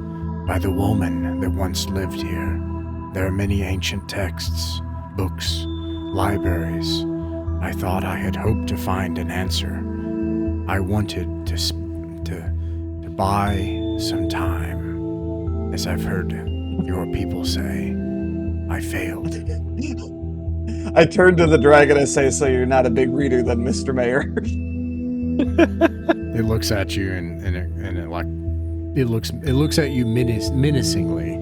by the woman that once lived here. There are many ancient texts, books, libraries. I thought I had hoped to find an answer. I wanted to buy some time. As I've heard your people say, I failed. I turn to the dragon and say, "So you're not a big reader then, Mr. Mayor?" It looks at you and it looks at you menacingly.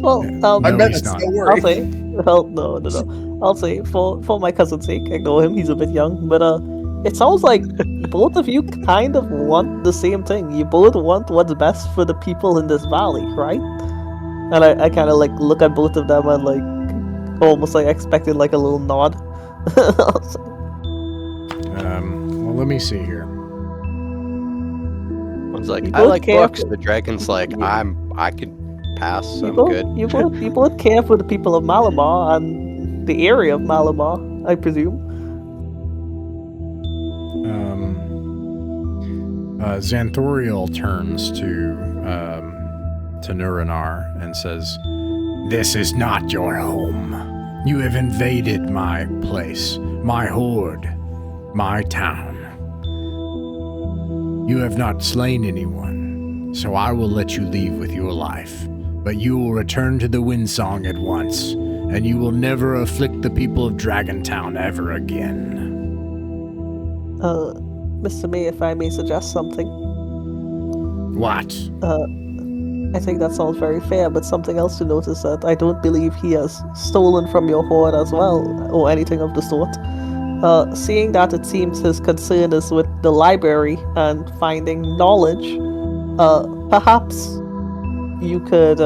Well, I No, bet he's it's not. no I'll worry. say, well, no. I'll say for my cousin's sake, ignore him. He's a bit young, but it sounds like both of you kind of want the same thing. You both want what's best for the people in this valley, right? And I kind of like look at both of them and like almost like expected like a little nod. Well, let me see here. One's like, You I both like care books. The dragon's like, I could pass. You I'm both, good. you both care for the people of Malumir and the area of Malumir, I presume. Xanthoriel turns to Nuranar and says, "This is not your home. You have invaded my place, my horde, my town. You have not slain anyone, so I will let you leave with your life. But you will return to the Windsong at once, and you will never afflict the people of Dragontown ever again." Mr. May, if I may suggest something. What? I think that sounds very fair, but something else to notice that I don't believe he has stolen from your horde as well, or anything of the sort. Seeing that it seems his concern is with the library and finding knowledge, perhaps you could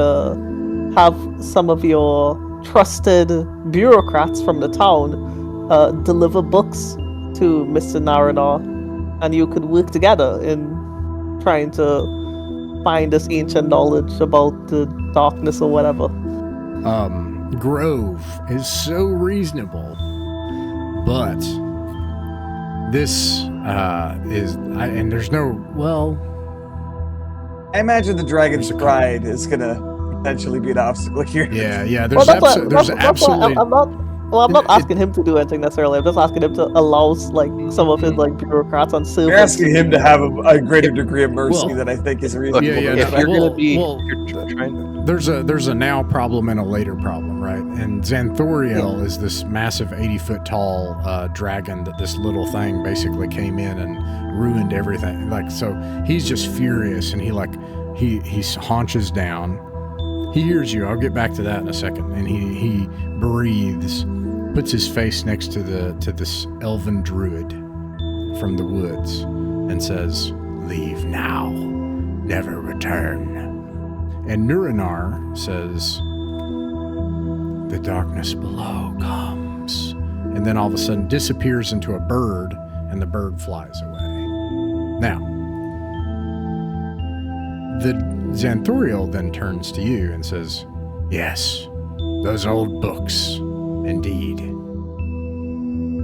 have some of your trusted bureaucrats from the town deliver books to Mr. Naranar, and you could work together in trying to find this ancient knowledge about the darkness or whatever. Grove is so reasonable, but this and there's no, well, I imagine the Dragon's There's a Pride is gonna potentially be an obstacle here. yeah, Well, there's that's why absolutely. I'm not asking him to do anything necessarily. I'm just asking him to allow like some of his like bureaucrats and You're servants. asking him to have a greater degree of mercy Well, than I think is Look, reasonable. Yeah, if no, you're well, gonna be, well, you're trying. There's a now problem and a later problem, right? And Xanthoriel is this massive 80-foot tall dragon that this little thing basically came in and ruined everything. Like, so he's just furious, and he haunches down. He hears you. I'll get back to that in a second. And he breathes, puts his face next to this elven druid from the woods, and says, "Leave now, never return." And Nuranar says, "The darkness below comes," and then all of a sudden disappears into a bird, and the bird flies away. Now, the Xanthoriel then turns to you and says, "Yes, those old books, indeed.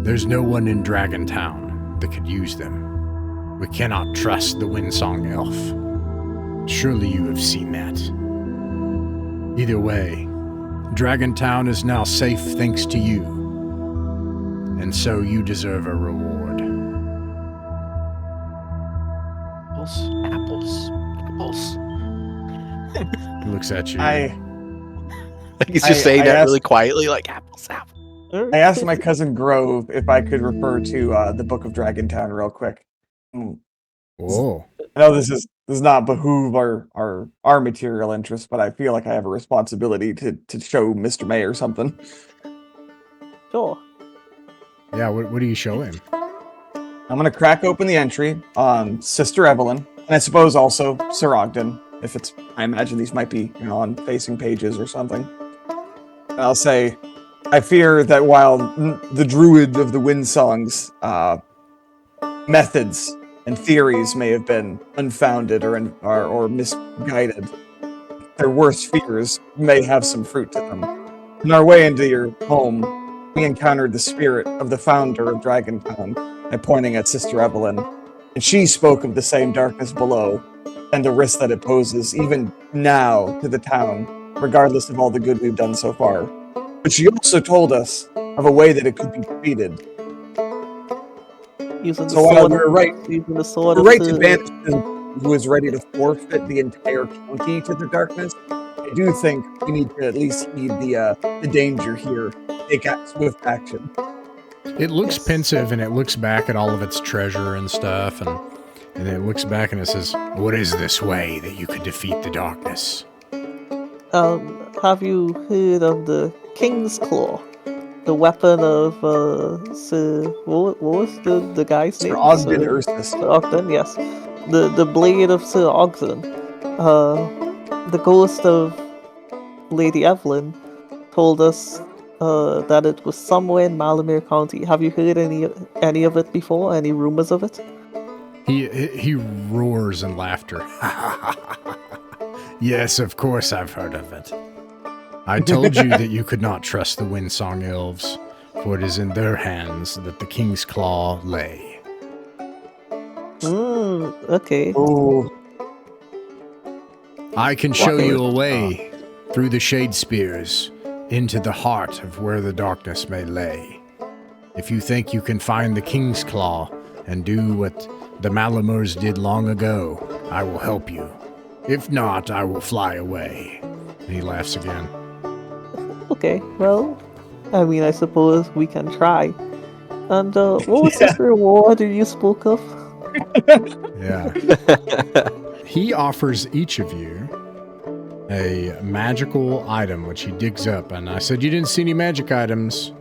There's no one in Dragontown that could use them. We cannot trust the Windsong Elf. Surely you have seen that. Either way, Dragontown is now safe thanks to you, and so you deserve a reward." Apples. He looks at you. He's just saying I that asked- really quietly, like apples. I asked my cousin Grove if I could refer to the Book of Dragontown real quick. Whoa. I know this does not behoove our material interests, but I feel like I have a responsibility to show Mr. May or something. Sure. Yeah, what do you show him? I'm gonna crack open the entry on Sister Evelyn, and I suppose also Sir Ogden, if it's. I imagine these might be, on facing pages or something. And I'll say, I fear that while the druid of the Windsong's methods and theories may have been unfounded or misguided, their worst fears may have some fruit to them. On our way into your home, we encountered the spirit of the founder of Dragontown, by pointing at Sister Evelyn, and she spoke of the same darkness below and the risk that it poses even now to the town, regardless of all the good we've done so far. But she also told us of a way that it could be defeated. Using the So while sword. we're right, Using the sword. we're of right to the- banish him who is ready to forfeit the entire county to the darkness. I do think we need to at least heed the danger here. Take swift action. It looks Yes. pensive, and it looks back at all of its treasure and stuff, and it looks back and it says, "What is this way that you could defeat the darkness?" have you heard of the King's Claw? The weapon of Sir... What was the guy's Sir name? Ogden Ursus. Sir Ogden, yes. The blade of Sir Ogden. The ghost of Lady Evelyn told us that it was somewhere in Malumir County. Have you heard any of it before? Any rumors of it? He roars in laughter. Yes, of course I've heard of it. I told you that you could not trust the Windsong Elves, for it is in their hands that the King's Claw lay. Okay. Oh, I can show you a way through the Shade Spears into the heart of where the darkness may lay. If you think you can find the King's Claw and do what the Malumirs did long ago, I will help you. If not, I will fly away. And he laughs again. Okay, well, I mean, I suppose we can try. And what was this reward you spoke of? Yeah. He offers each of you a magical item, which he digs up. And I said, you didn't see any magic items.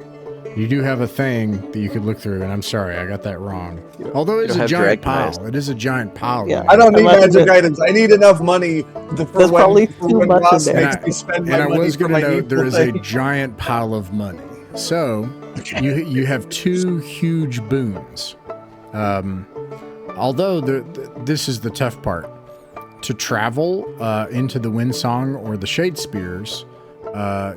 You do have a thing that you could look through, and I'm sorry, I got that wrong. Although it's a giant pile. It is a giant pile. Yeah. I don't need magic items. I need enough money There's probably too much Ross in there. makes me spend my And I money was for going to my note there is evil a giant pile of money. So you have two huge boons. Although this is the tough part. To travel into the Windsong or the Shade Spears,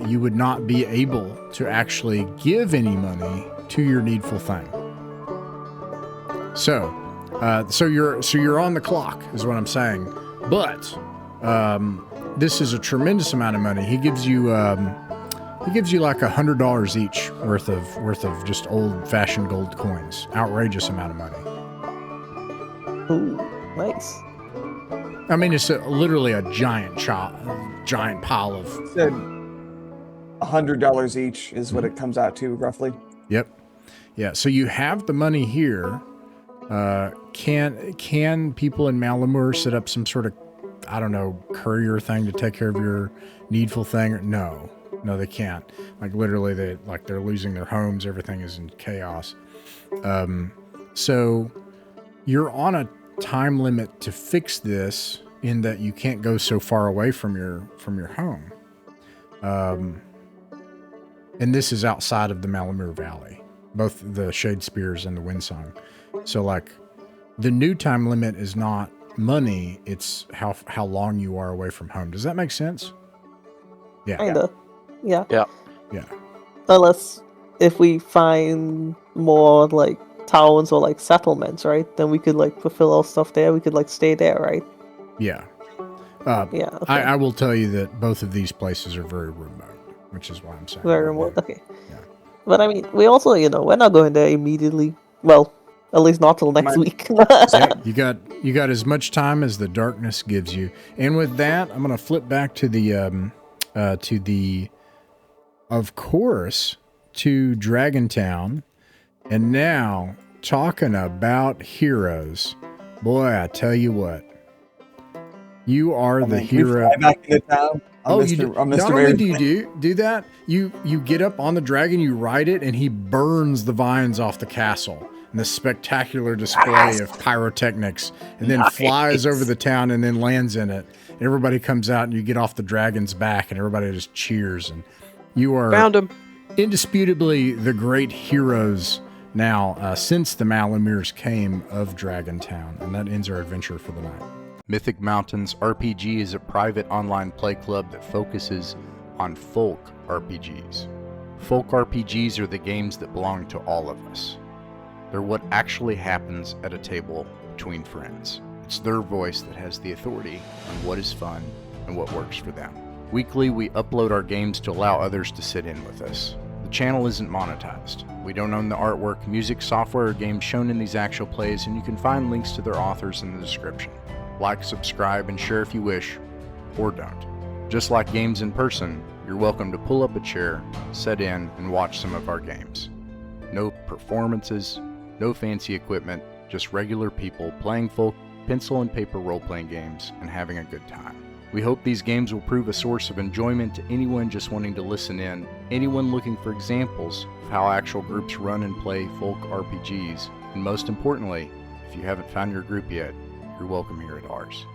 you would not be able to actually give any money to your needful thing. So you're on the clock, is what I'm saying. But this is a tremendous amount of money. He gives you like $100 each worth of just old-fashioned gold coins. Outrageous amount of money. Ooh, nice. I mean, it's literally a giant pile of. Said $100 each is what it comes out to, roughly. Yep. Yeah. So you have the money here. Can people in Malumir set up some sort of, I don't know, courier thing to take care of your needful thing? No, they can't. Like literally, they're losing their homes. Everything is in chaos. So you're on a time limit to fix this, in that you can't go so far away from your home. And this is outside of the Malumir Valley, both the Shade Spears and the Windsong. So like the new time limit is not money, it's how long you are away from home. Does that make sense? Yeah. Kinda. Yeah. Yeah. Yeah. Unless if we find more like towns or like settlements, right? Then we could like fulfill our stuff there. We could like stay there, right? Yeah. Yeah. Okay. I will tell you that both of these places are very remote, which is why I'm saying. Very remote. Okay. Yeah. But I mean, we also, we're not going there immediately. Well, at least not till next week. So you got as much time as the darkness gives you. And with that, I'm going to flip back to of course, to Dragontown. And now, talking about heroes, boy, I tell you what, you are the hero. Back into town. Not only do you do that, you get up on the dragon, you ride it, and he burns the vines off the castle in this spectacular display of pyrotechnics, and then flies over the town and then lands in it. Everybody comes out, and you get off the dragon's back, and everybody just cheers. And you are Found him. Indisputably the great heroes now since the Malumirs came of Dragontown. And that ends our adventure for the night. Mythic Mountains RPG is a private online play club that focuses on folk RPGs. Folk RPGs are the games that belong to all of us. They're what actually happens at a table between friends. It's their voice that has the authority on what is fun and what works for them. Weekly, we upload our games to allow others to sit in with us. The channel isn't monetized. We don't own the artwork, music, software, or games shown in these actual plays, and you can find links to their authors in the description. Like, subscribe, and share if you wish, or don't. Just like games in person, you're welcome to pull up a chair, sit in, and watch some of our games. No performances, no fancy equipment, just regular people playing folk pencil and paper role-playing games and having a good time. We hope these games will prove a source of enjoyment to anyone just wanting to listen in, anyone looking for examples of how actual groups run and play folk RPGs, and most importantly, if you haven't found your group yet, you're welcome here at ours.